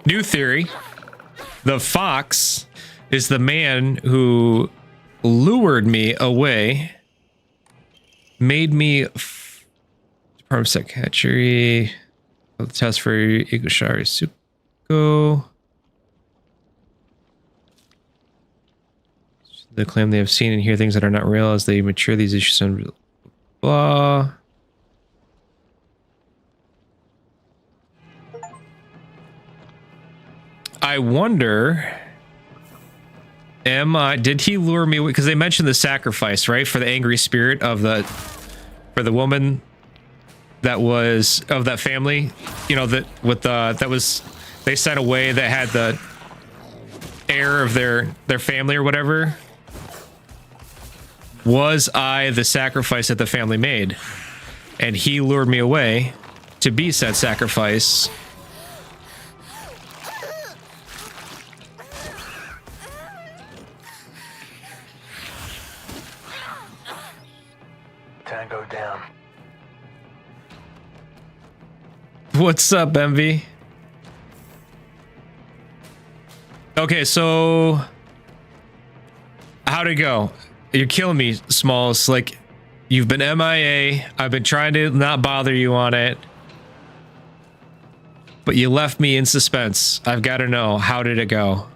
New theory. The fox is the man who lured me away, made me Department of Psychiatry. The test for Igushari Suko. They claim they have seen and hear things that are not real as they mature these issues and blah. I wonder, did he lure me? Because they mentioned the sacrifice, right? For the angry spirit of for the woman that was of that family, you know, that with that was, they sent away that had the heir of their family or whatever. Was I the sacrifice that the family made? And he lured me away to be said sacrifice. Tango down. What's up, Envy? Okay, so how'd it go? You're killing me, Smalls. Like, you've been MIA. I've been trying to not bother you on it, but you left me in suspense. I've got to know, how did it go?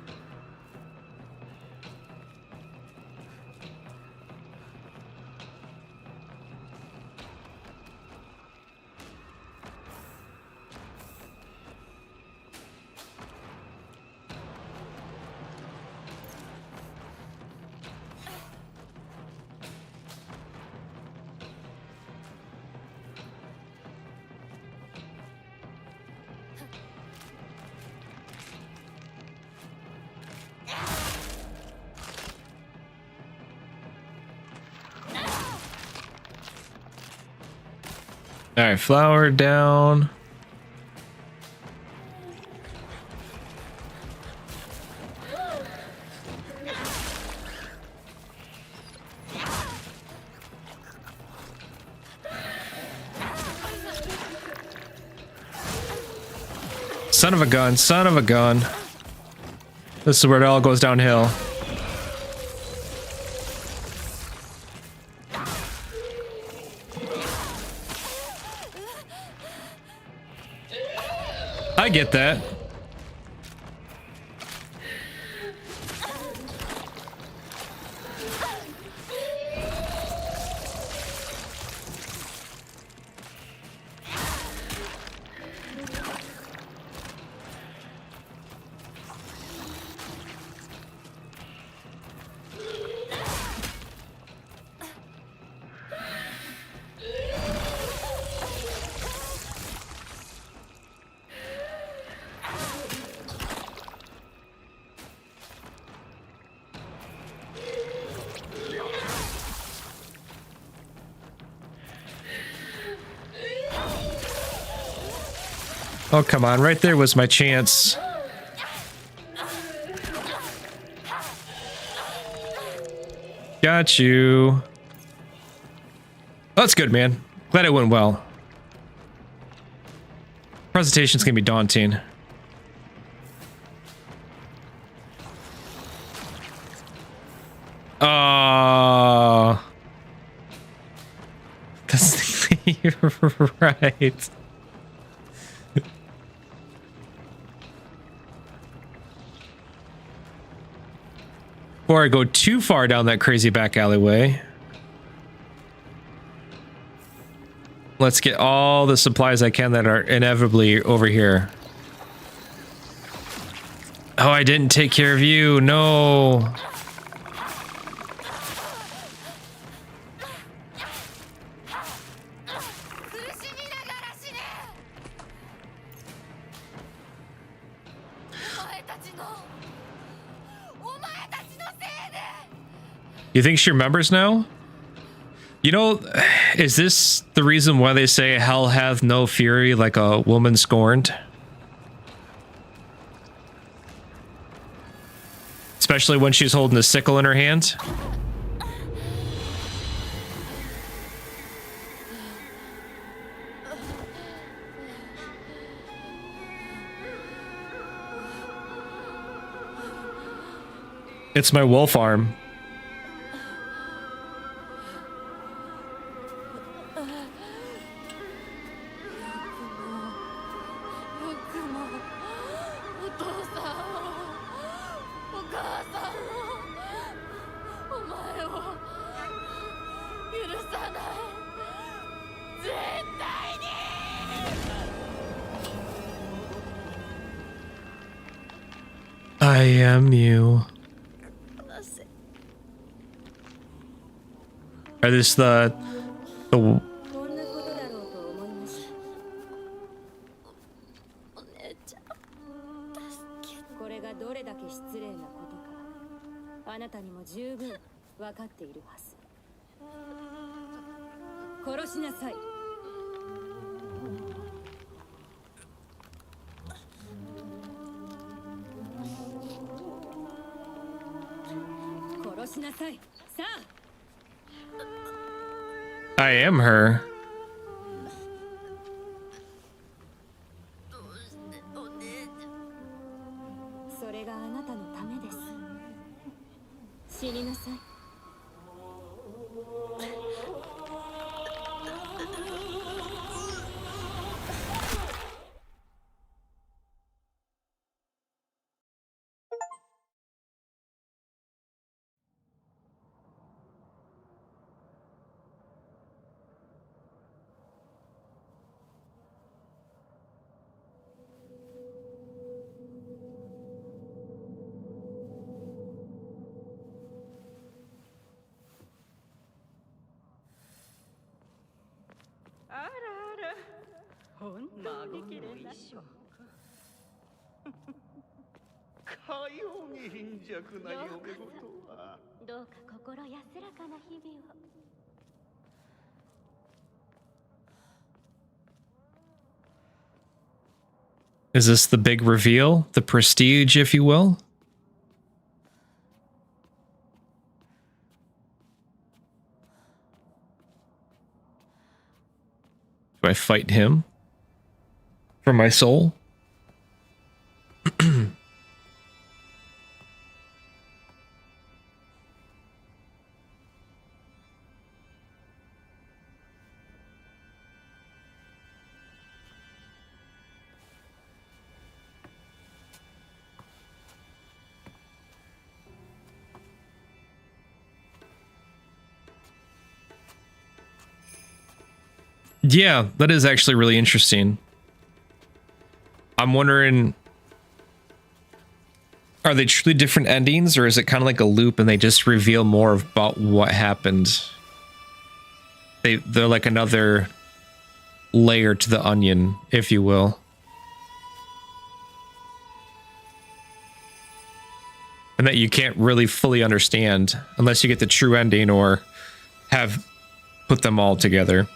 All right, flower down. Son of a gun, son of a gun. This is where it all goes downhill. I get that. Oh, come on. Right there was my chance. Got you. Oh, that's good, man. Glad it went well. Presentation's gonna be daunting. Oh. That's right. Before I go too far down that crazy back alleyway, let's get all the supplies I can that are inevitably over here. Oh, I didn't take care of you. No. You think she remembers now? You know, is this the reason why they say hell hath no fury like a woman scorned? Especially when she's holding a sickle in her hand. It's my wolf arm. I am you. Are this the こんなことだろうと思いました。お姉ちゃん、助けて。これがどれだけ失礼なことか、あなたにも十分分かっているはず。殺しなさい。殺しなさい。さあ。 I am her. それがあなたのためです。死になさい。本当に綺麗な衣装。かように貧弱な嫁ごとは。どうか心安らかな日々を。Is this the big reveal? The prestige, if you will? Do I fight him? For my soul? Yeah, that is actually really interesting. I'm wondering, are they truly different endings, or is it kind of like a loop and they just reveal more about what happened? They're like another layer to the onion, if you will. And that you can't really fully understand unless you get the true ending or have put them all together.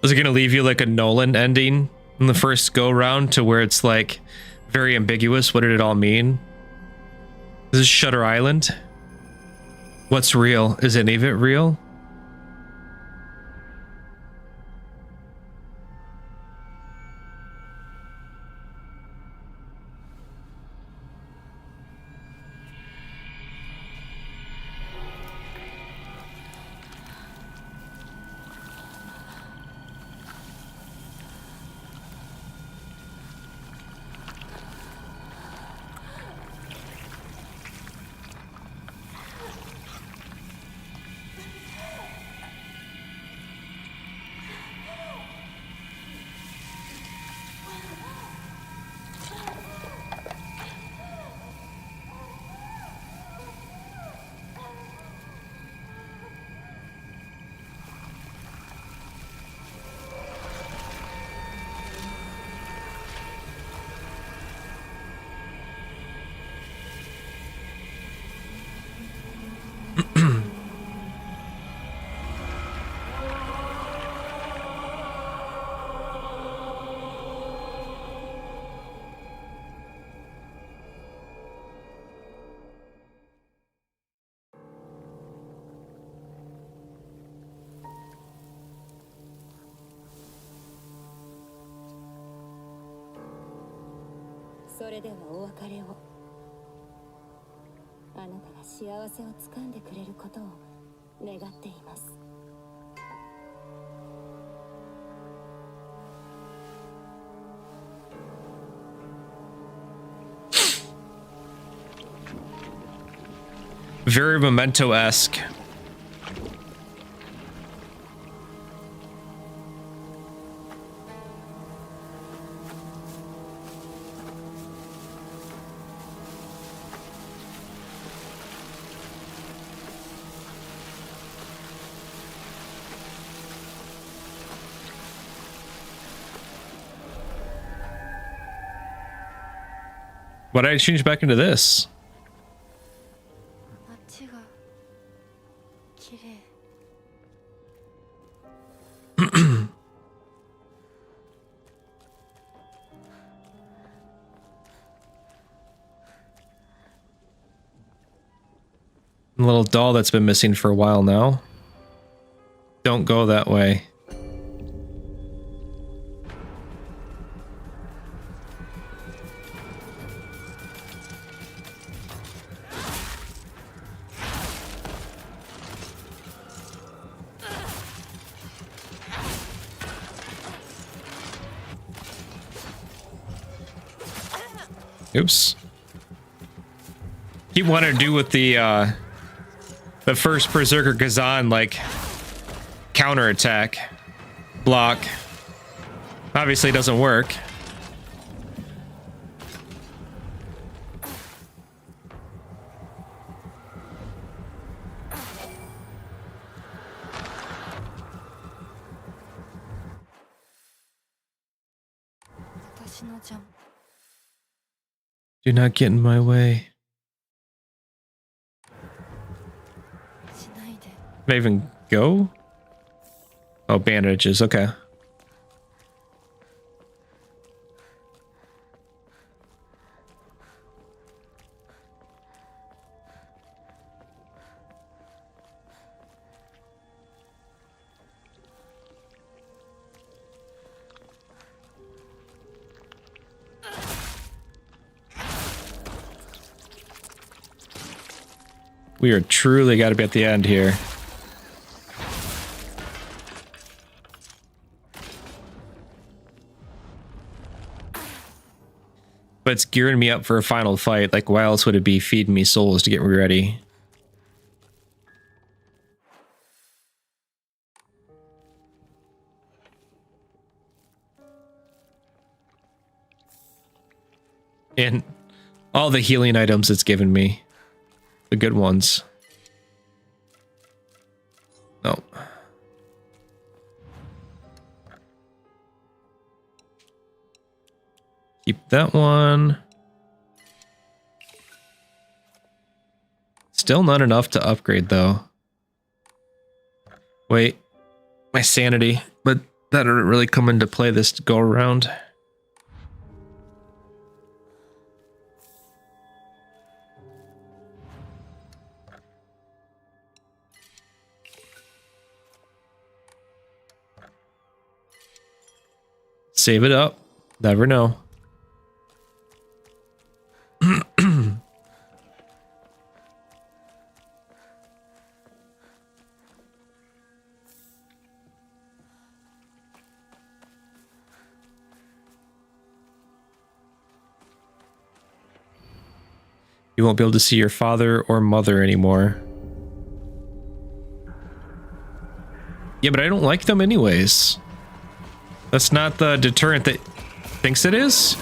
Was it going to leave you like a Nolan ending in the first go round to where it's like very ambiguous? What did it all mean? Is this Shutter Island? What's real? Is any of it real? それではお別れを。あなたが幸せをつかんでくれることを願っています。Very Memento-esque. Why did I change back into this? 街が綺麗。Little doll that's been missing for a while now. Don't go that way. Oops. He wanted to do with the first Berserker Kazan, like, counterattack block. Obviously it doesn't work. Do not get in my way. Can I even go? Oh, bandages, okay. We are truly got to be at the end here. But it's gearing me up for a final fight. Like, why else would it be feeding me souls to get me ready? And all the healing items it's given me. The good ones. No. Keep that one. Still not enough to upgrade, though. Wait. My sanity. But that didn't really come into play this go around. Save it up. Never know. You won't be able to see your father or mother anymore. Yeah, but I don't like them anyways. That's not the deterrent that thinks it is.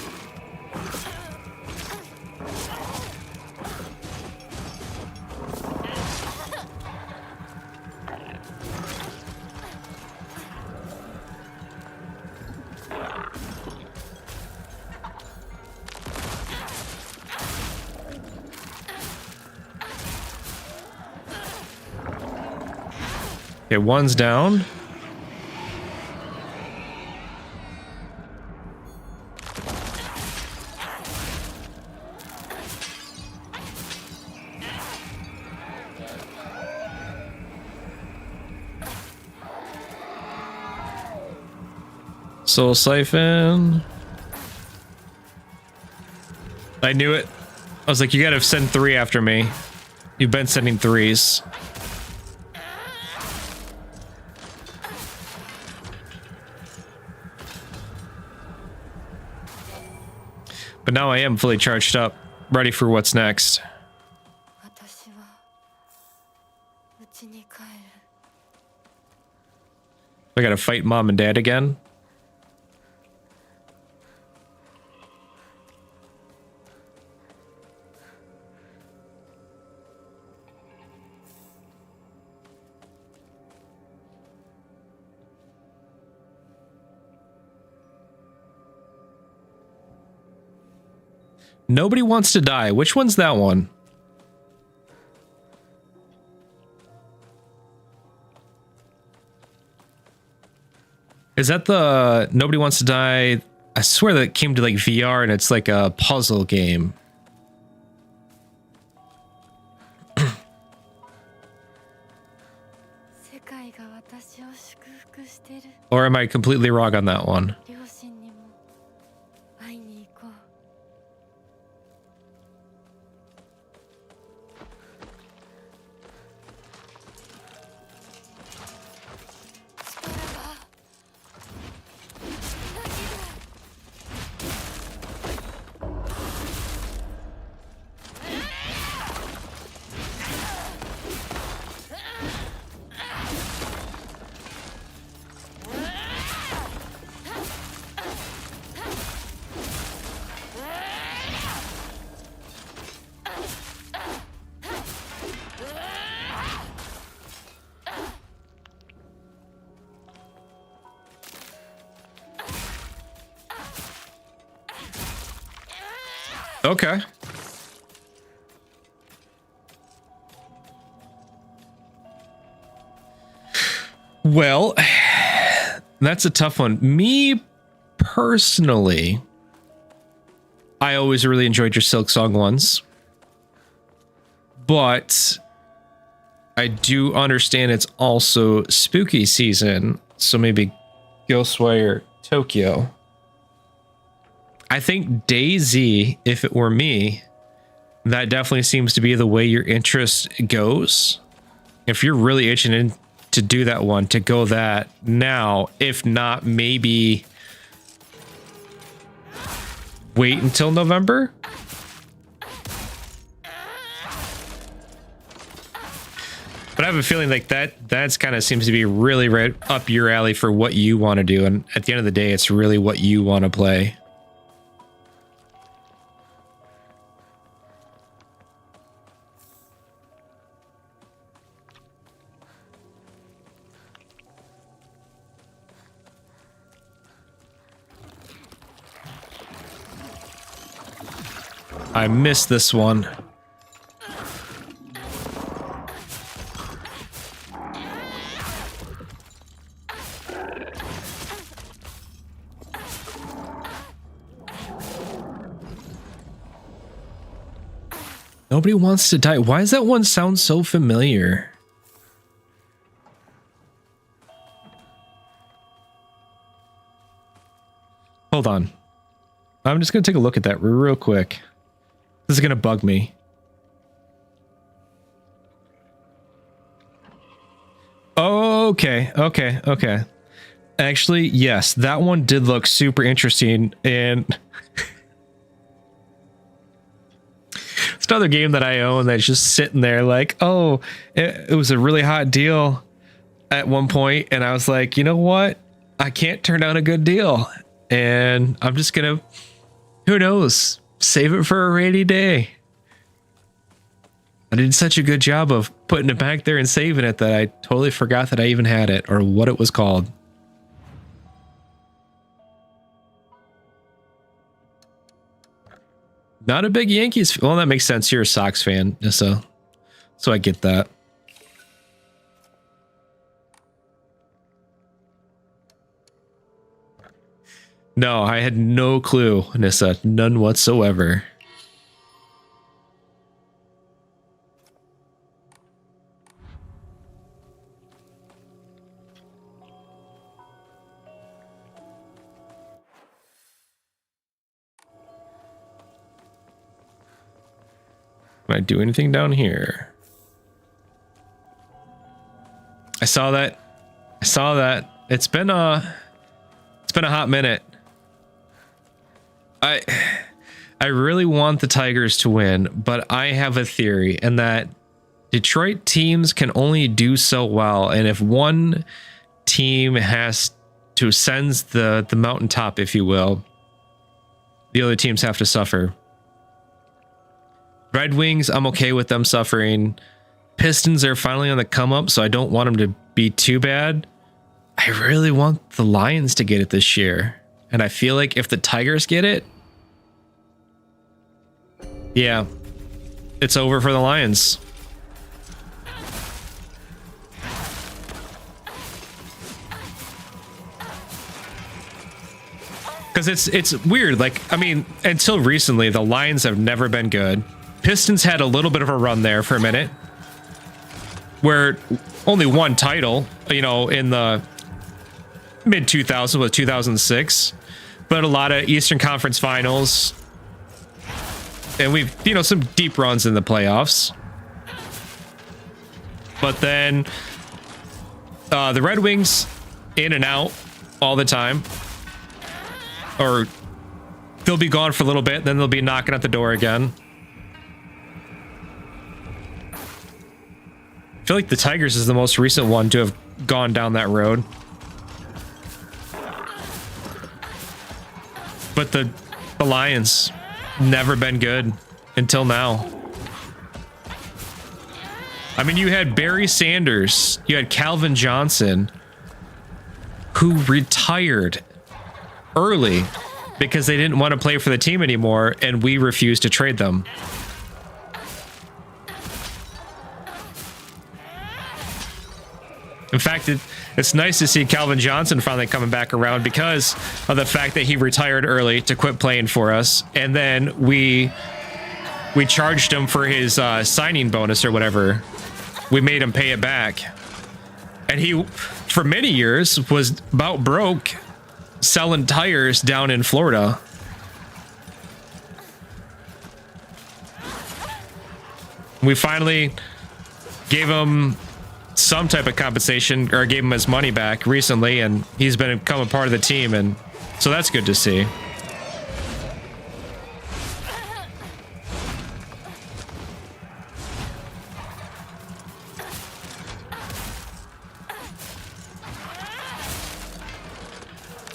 Okay, one's down. Soul Siphon. I knew it. I was like, you gotta send 3 after me. You've been sending 3s. But now I am fully charged up, ready for what's next. I gotta fight mom and dad again. Nobody wants to die. Which one's that one? Is that the Nobody Wants to Die? I swear that came to like VR and it's like a puzzle game. Or am I completely wrong on that one? Okay. Well, that's a tough one. Me personally, I always really enjoyed your Silk Song ones. But I do understand it's also spooky season, so maybe Ghostwire Tokyo. I think DayZ, if it were me, that definitely seems to be the way your interest goes. If you're really itching in to do that one, to go that now. If not, maybe wait until November. But I have a feeling like that's kind of seems to be really right up your alley for what you want to do. And at the end of the day, it's really what you want to play. I missed this one. Nobody wants to die. Why does that one sound so familiar? Hold on. I'm just going to take a look at that real quick. This is going to bug me. Okay. Actually, yes, that one did look super interesting, and it's another game that I own that's just sitting there like, oh, it was a really hot deal at one point, and I was like, you know what? I can't turn down a good deal, and I'm just going to, who knows? Save it for a rainy day. I did such a good job of putting it back there and saving it that I totally forgot that I even had it or what it was called. Not a big Yankees. Well, that makes sense. You're a Sox fan, so I get that. No, I had no clue, Nissa. None whatsoever. Can I do anything down here? I saw that. I saw that. It's been a hot minute. I really want the Tigers to win, but I have a theory, and that Detroit teams can only do so well, and if one team has to ascend the mountaintop, if you will, the other teams have to suffer. Red Wings, I'm okay with them suffering. Pistons are finally on the come up, so I don't want them to be too bad. I really want the Lions to get it this year, and I feel like if the Tigers get it, yeah, it's over for the Lions. Because it's weird. Like, I mean, until recently, the Lions have never been good. Pistons had a little bit of a run there for a minute, where only one title, you know, in the mid 2000s was 2006, but a lot of Eastern Conference Finals, and we've, you know, some deep runs in the playoffs. But then the Red Wings in and out all the time, or they'll be gone for a little bit, then they'll be knocking at the door again. I feel like the Tigers is the most recent one to have gone down that road. But the Lions, never been good until now. I mean, you had Barry Sanders, you had Calvin Johnson, who retired early because they didn't want to play for the team anymore, and we refused to trade them. In fact, it's nice to see Calvin Johnson finally coming back around because of the fact that he retired early to quit playing for us, and then we charged him for his signing bonus or whatever. We made him pay it back, and he, for many years, was about broke selling tires down in Florida. We finally gave him some type of compensation, or gave him his money back recently, and he's become a part of the team, and so that's good to see.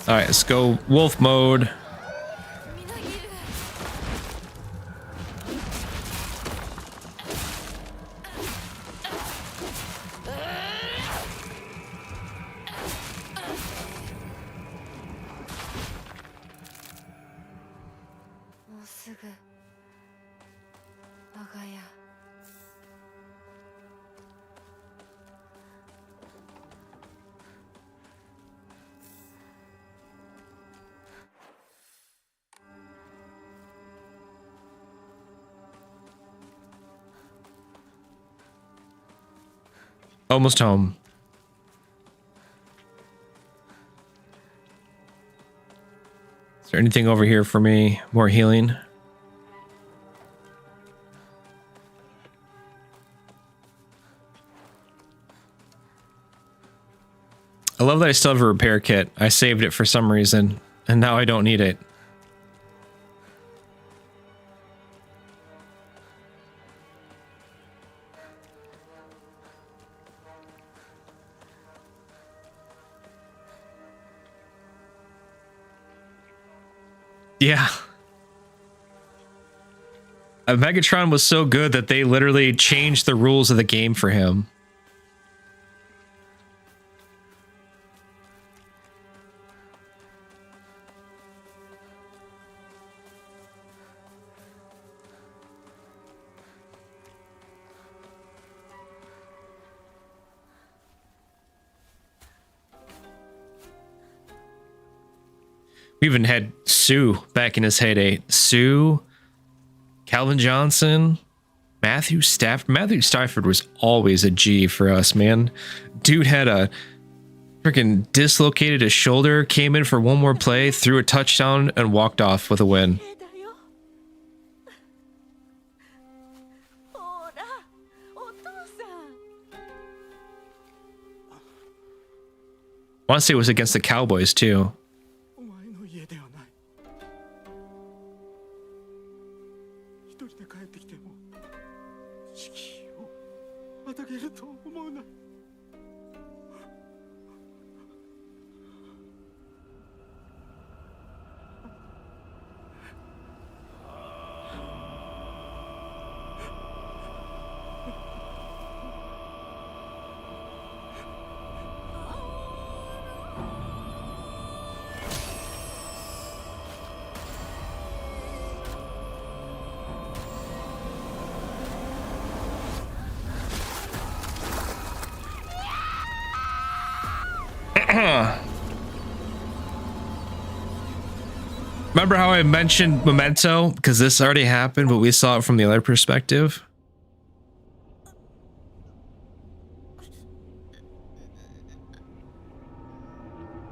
All right, let's go wolf mode. Almost home. Is there anything over here for me? More healing? I love that I still have a repair kit. I saved it for some reason, and now I don't need it. Yeah. Megatron was so good that they literally changed the rules of the game for him. We even had Sue back in his heyday. Sue, Calvin Johnson, Matthew Stafford. Matthew Stafford was always a G for us, man. Dude had a freaking dislocated his shoulder, came in for one more play, threw a touchdown, and walked off with a win. I want to say it was against the Cowboys too. お前の家ではない。一人で帰ってきても敷居をまたげると思うな。Remember how I mentioned Memento? Because this already happened, but we saw it from the other perspective.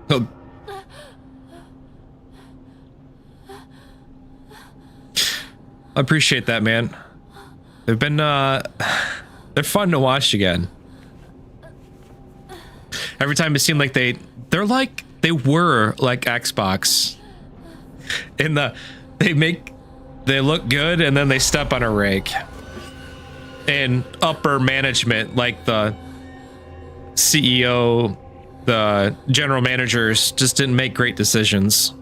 Oh. I appreciate that, man. They've been, they're fun to watch again. Every time it seemed like they were like Xbox. In the, they look good and then they step on a rake. And upper management, like the CEO, the general managers, just didn't make great decisions.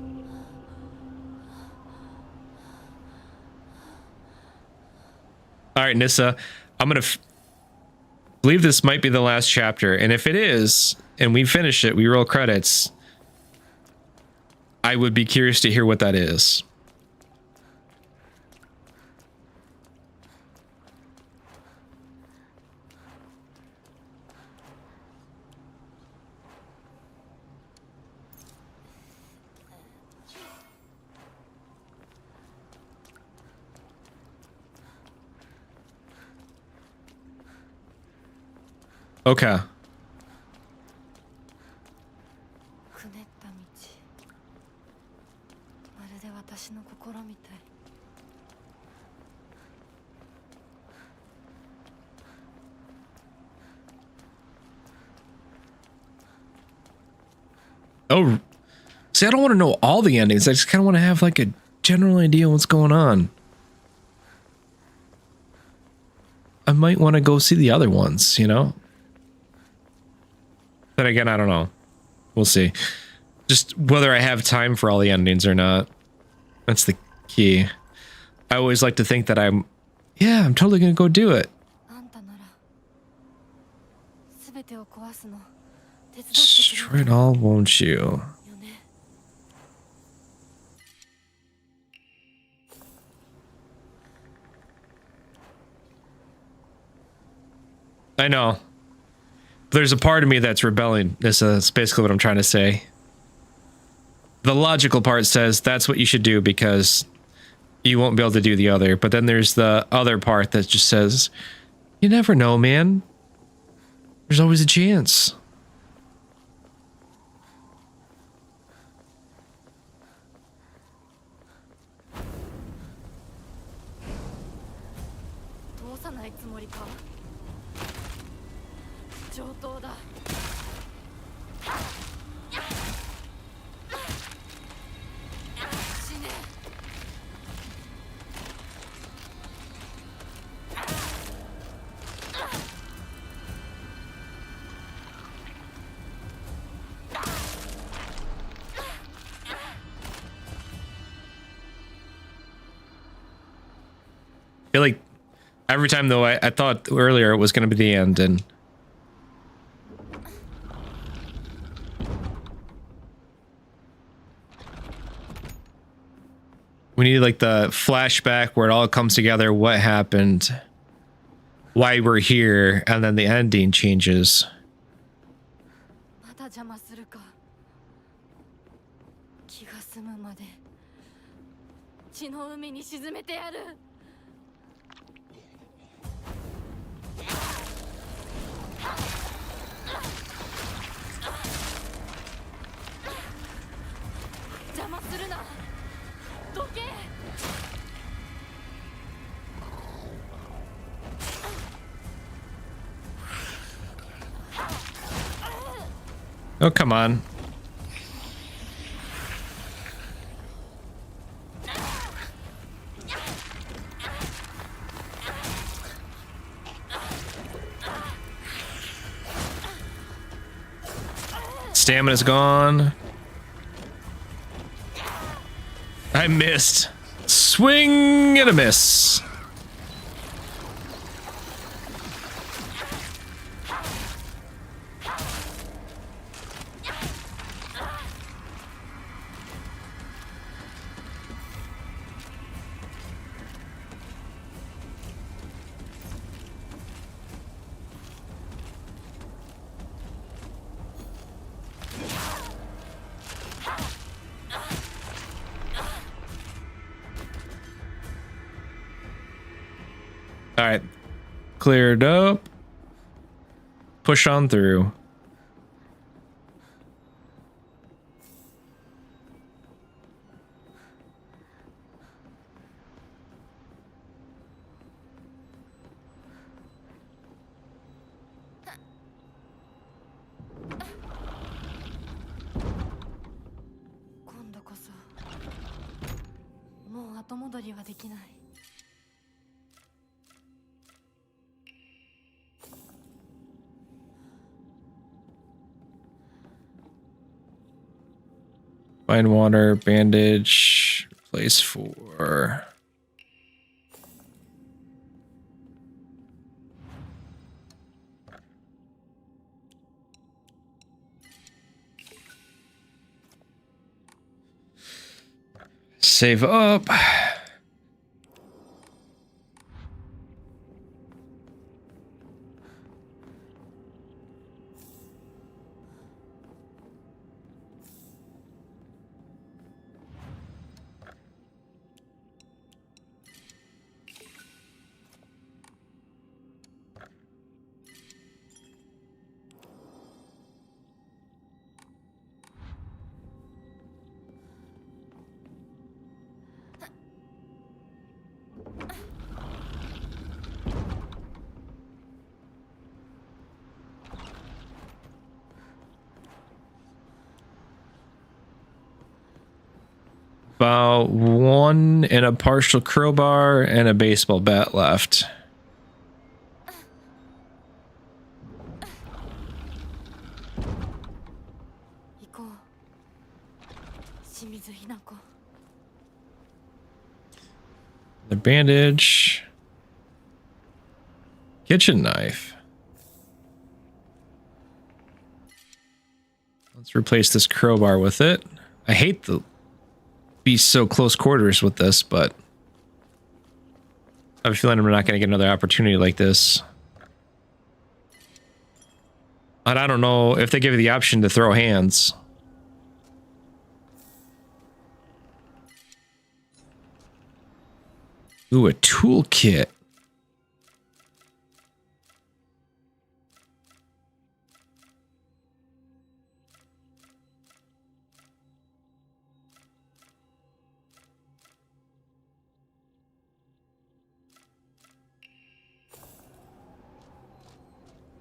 All right, Nissa, I'm gonna believe this might be the last chapter, and if it is, and we finish it, we roll credits, I would be curious to hear what that is. Okay. Oh, see, I don't want to know all the endings. I just kind of want to have like a general idea what's going on. I might want to go see the other ones, you know? Then again, I don't know. We'll see. Just whether I have time for all the endings or not. That's the key. I always like to think that I'm totally going to go do it. Destroy it all, won't you? I know. There's a part of me that's rebelling. That's basically what I'm trying to say. The logical part says that's what you should do because you won't be able to do the other. But then there's the other part that just says, you never know, man. There's always a chance. I feel like every time though, I thought earlier it was going to be the end, and we need like the flashback where it all comes together, what happened, why we're here, and then the ending changes. Oh, come on. Stamina's gone. I missed. Swing and a miss. All right, cleared up. Push on through. Find water, bandage, place 4. Save up. About 1 and a partial crowbar and a baseball bat left. The bandage. Kitchen knife. Let's replace this crowbar with it. I hate the be so close quarters with this, but I have a feeling I'm not going to get another opportunity like this. And I don't know if they give you the option to throw hands. Ooh, a toolkit.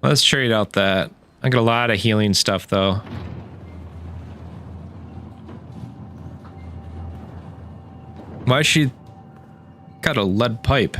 Let's trade out that. I got a lot of healing stuff, though. Why is she got a lead pipe?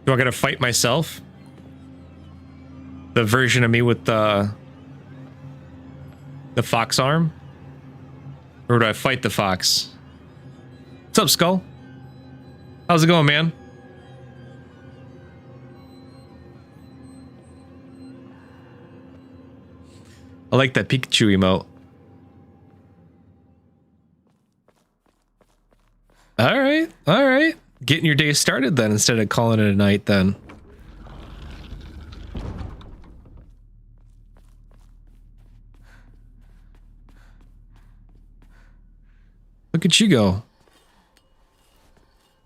Do I gotta fight myself? The version of me with the fox arm? Or do I fight the fox? What's up, Skull? How's it going, man? I like that Pikachu emote. Alright, alright. Getting your day started then instead of calling it a night then. Look at you go.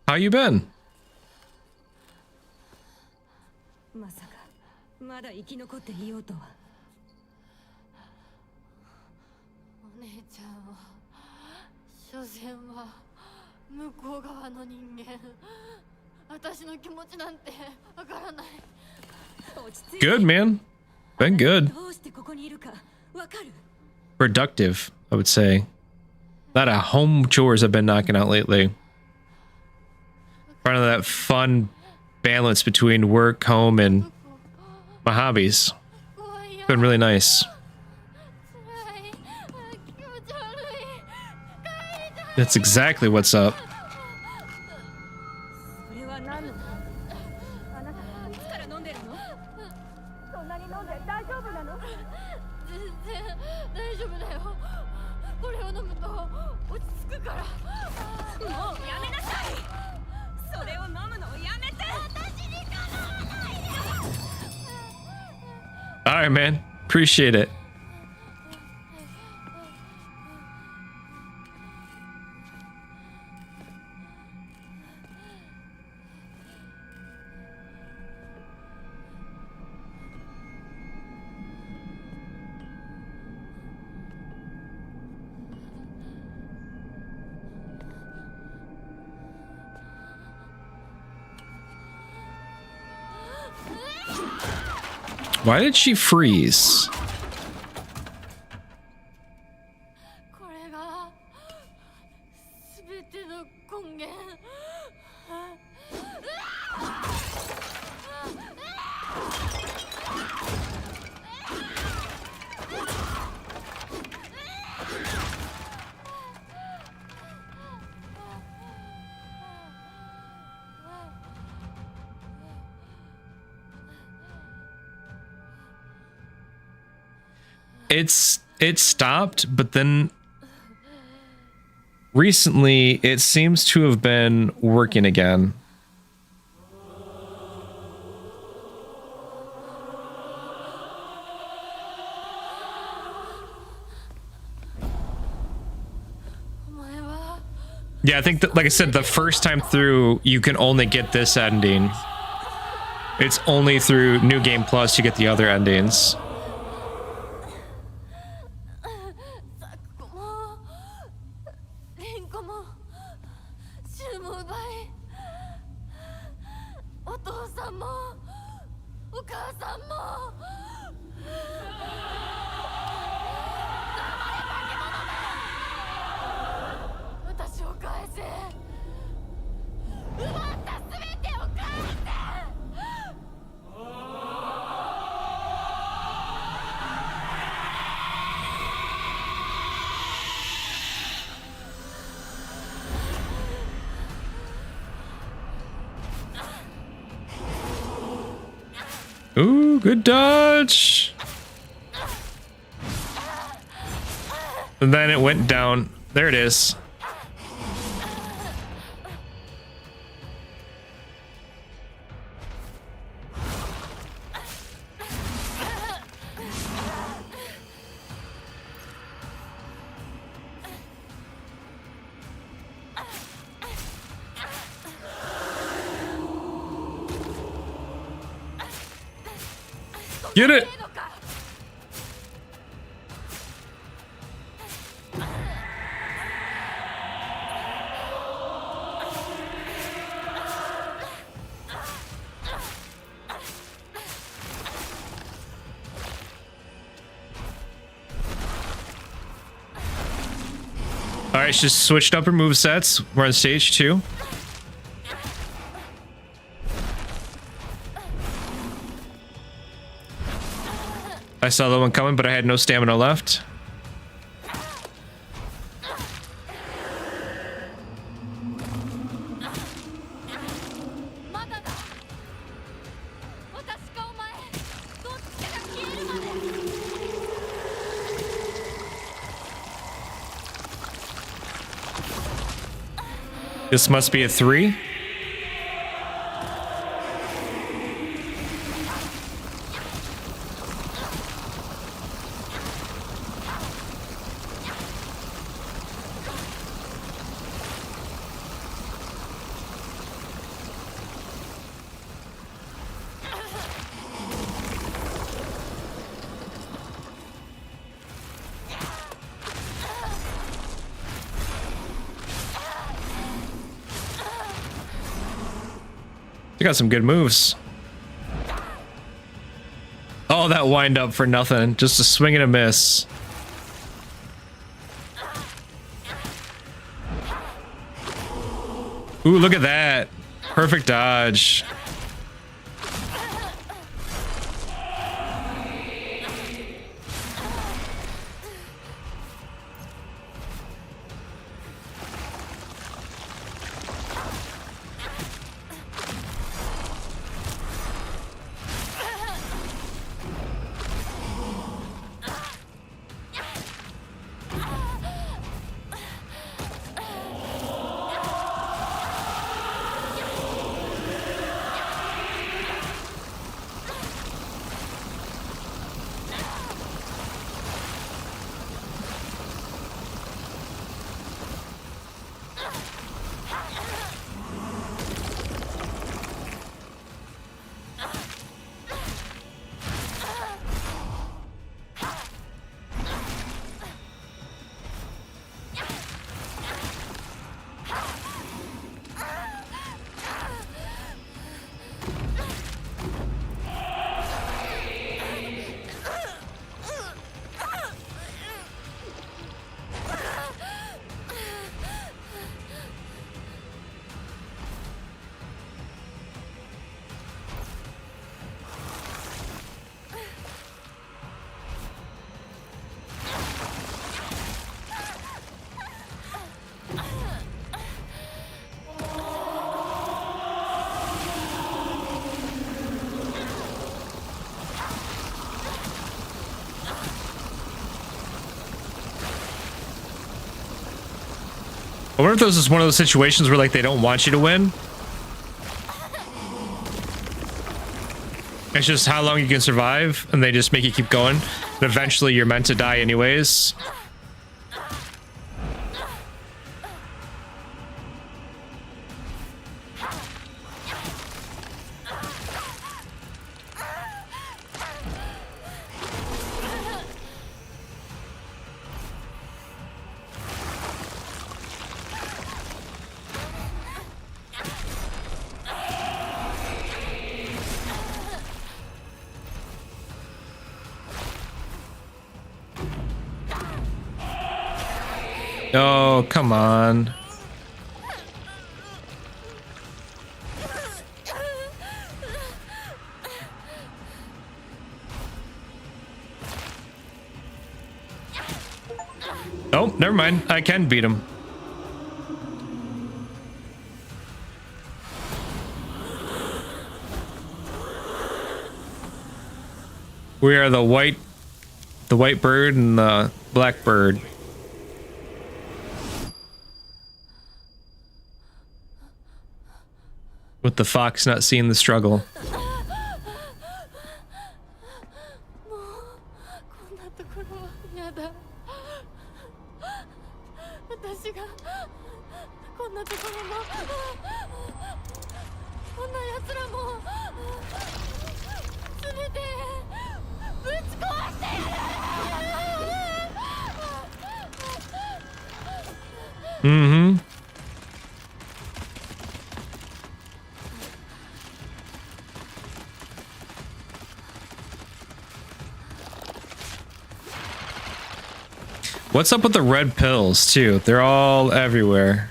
How you been? まさかまだ生き残っていようとは。お姉ちゃんは所詮は向こう側の人間。私の気持ちなんてわからない。 Good, man. Been good. どうしてここにいるかわかる？ Productive, I would say. A lot of home chores I've been knocking out lately. Finding that fun balance between work, home, and my hobbies. Been really nice. That's exactly what's up. それは何なの？あなたいつから飲んでるの？そんなに飲んで大丈夫なの？全然大丈夫だよ。これを飲むと落ち着くから。もうやめなさい。それを飲むのをやめて。私に構わないで。 Alright, man. Appreciate it. Why did she freeze? これが全ての根源。It stopped, but then recently it seems to have been working again. Yeah, I think that, like I said, the first time through, you can only get this ending. It's only through New Game Plus you get the other endings. 'Ooh, good dodge. And then it went down. There it is. Get it! Alright, she just switched up her movesets. We're on stage 2. I saw the one coming, but I had no stamina left. This must be a 3. They got some good moves. Oh, that wind up for nothing. Just a swing and a miss. Ooh, look at that. Perfect dodge. I wonder if this is one of those situations where like they don't want you to win. It's just how long you can survive, and they just make you keep going. And eventually you're meant to die anyways. Oh, come on. Oh, never mind. I can beat him. We are the white bird and the black bird. With the fox not seeing the struggle. うん。 What's up with the red pills, too? They're all everywhere.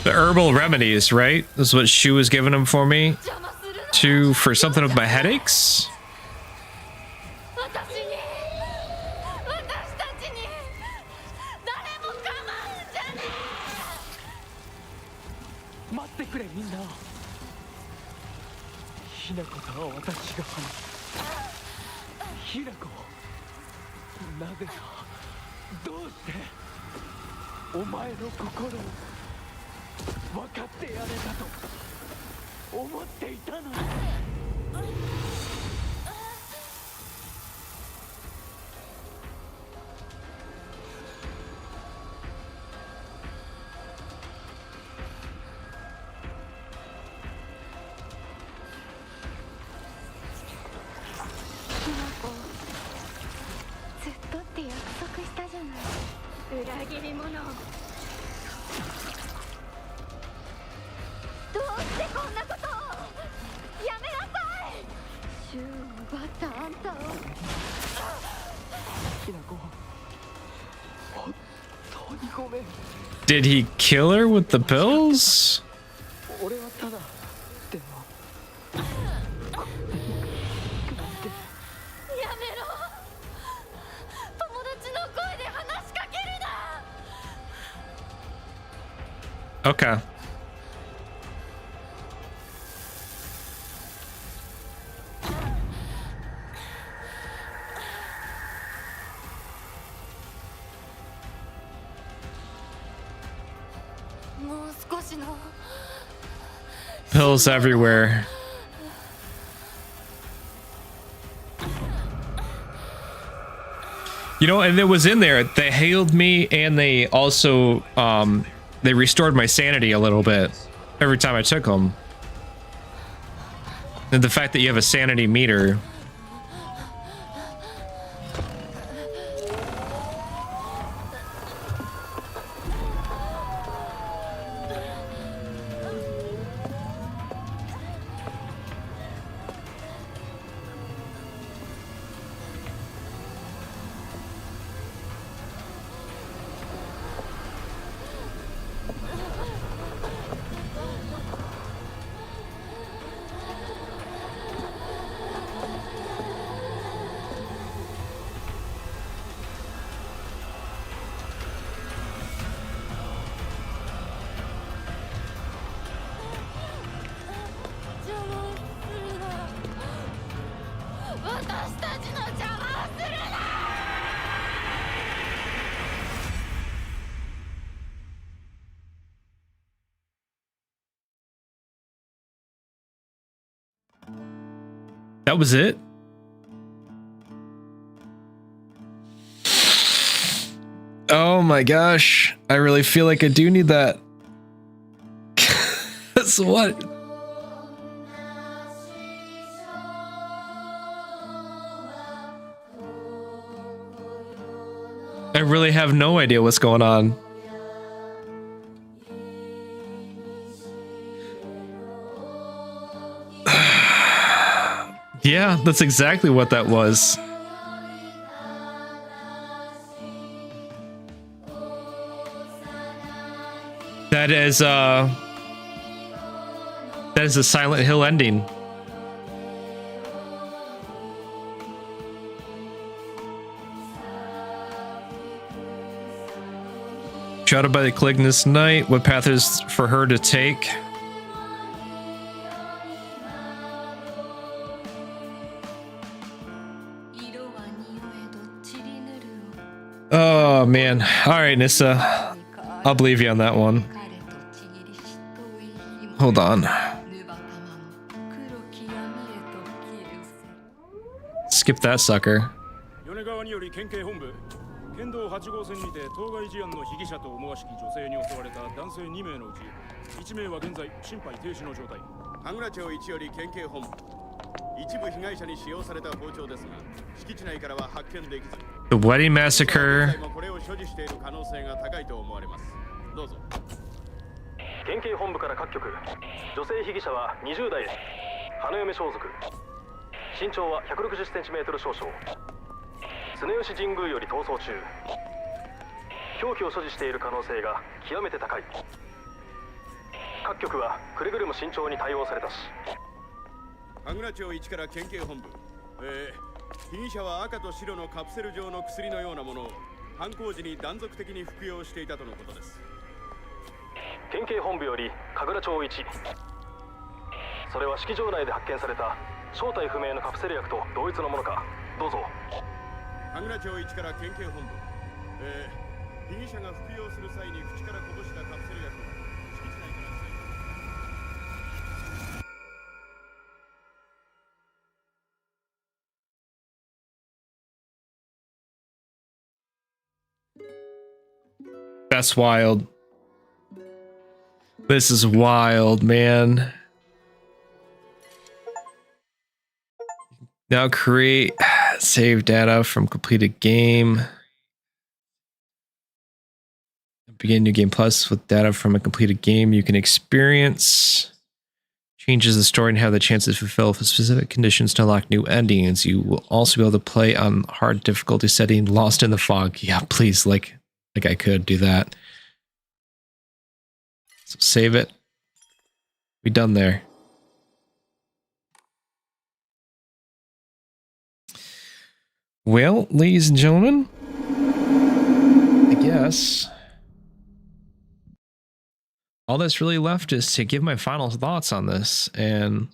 The herbal remedies, right? This is what Shu was giving them for me. For something with my headaches? 思っていたのに。ずっとって約束したじゃない。裏切り者。どうしてこんなことを。やめなさい。銃を奪ったあんたを。きなこ、本当にごめん。 Did he kill her with the pills? 俺はただでもやめろ。友達の声で話しかけるな。 Okay. もう少しの。 Pills everywhere. You know, and it was in there. They healed me, and they also they restored my sanity a little bit every time I took them. And the fact that you have a sanity meter. That was it? Oh my gosh. I really feel like I do need that. So what? I really have no idea what's going on. Yeah, that's exactly what that was. That is a Silent Hill ending. Shrouded by the Caligulous night, what path is for her to take? Oh man. Alright, Nissa. I'll believe you on that one. Hold on. Skip that sucker. 県道8号線にて当該事案の被疑者と思わしき女性に襲われた男性2名のうち1名は現在心肺停止の状態。神楽町1より県警本部。一部被害者に使用された包丁ですが、敷地内からは発見できず。The wedding massacre. これを所持している可能性が高いと思われます。どうぞ。県警本部から各局。女性被疑者は20代です。花嫁装束。身長は160センチメートル少々。常吉神宮より逃走中。凶器を所持している可能性が極めて高い。各局はくれぐれも慎重に対応されたし。神楽町1から県警本部。被疑者は赤と白のカプセル状の薬のようなものを犯行時に断続的に服用していたとのことです。県警本部より神楽町1。それは式場内で発見された正体不明のカプセル薬と同一のものか。どうぞ。神楽町1から県警本部。被疑者が服用する際に口からこぼしたカプセル薬を敷地内から That's wild. This is wild, man. Now create save data from completed game. Begin new game plus with data from a completed game you can experience. Changes the story and have the chance to fulfill specific conditions to unlock new endings. You will also be able to play on hard difficulty setting Lost in the Fog. Yeah, please, like I could do that. So save it. We done there. Well, ladies and gentlemen, I guess all that's really left is to give my final thoughts on this. And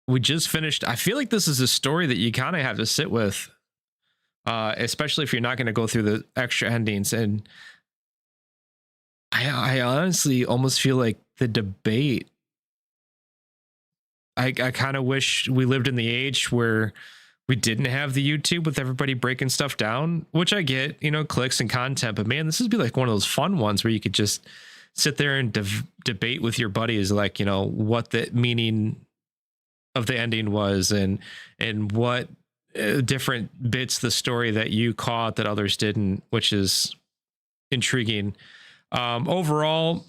we just finished. I feel like this is a story that you kind of have to sit with, especially if you're not going to go through the extra endings. And I honestly almost feel like the debate, I kind of wish we lived in the age where we didn't have the YouTube with everybody breaking stuff down, which I get, you know, clicks and content. But man, this would be like one of those fun ones where you could just sit there and debate with your buddies, like, you know, what the meaning of the ending was and what different bits the story that you caught that others didn't, which is intriguing. Overall,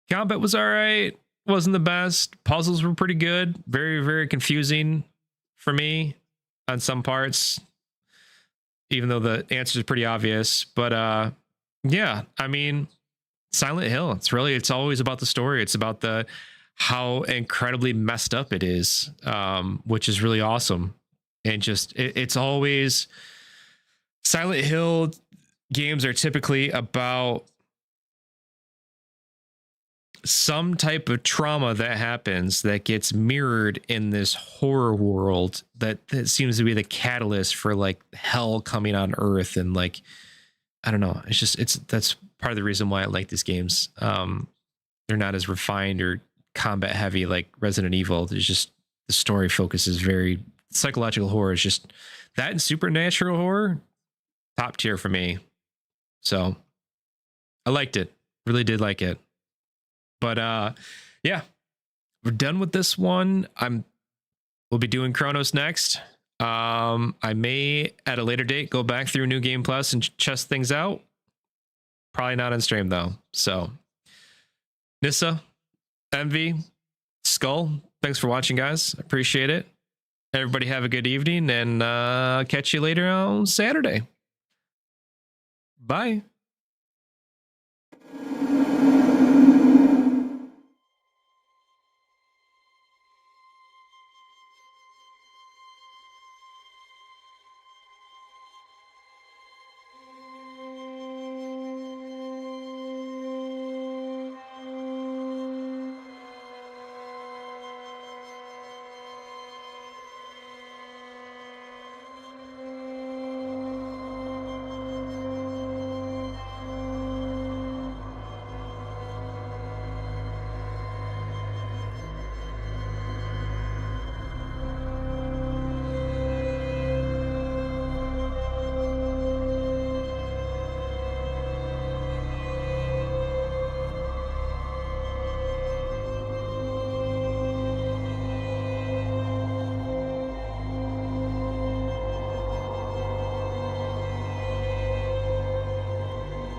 combat was all right. Wasn't the best. Puzzles were pretty good. Very, very confusing for me on some parts, even though the answer is pretty obvious. But yeah, I mean, Silent Hill, it's always about the story. It's about how incredibly messed up it is, which is really awesome. And just it's always, Silent Hill games are typically about some type of trauma that happens that gets mirrored in this horror world that seems to be the catalyst for like hell coming on Earth. And like, I don't know, that's part of the reason why I like these games. They're not as refined or combat heavy like Resident Evil. There's just, the story focus is very psychological horror. Is just that, and supernatural horror, top tier for me. So I liked it, really did like it. But yeah, we're done with this one. We'll be doing Chronos next. I may at a later date go back through New Game Plus and test things out. Probably not on stream though. So Nissa, Envy, Skull, thanks for watching, guys. Appreciate it. Everybody have a good evening, and catch you later on Saturday. Bye.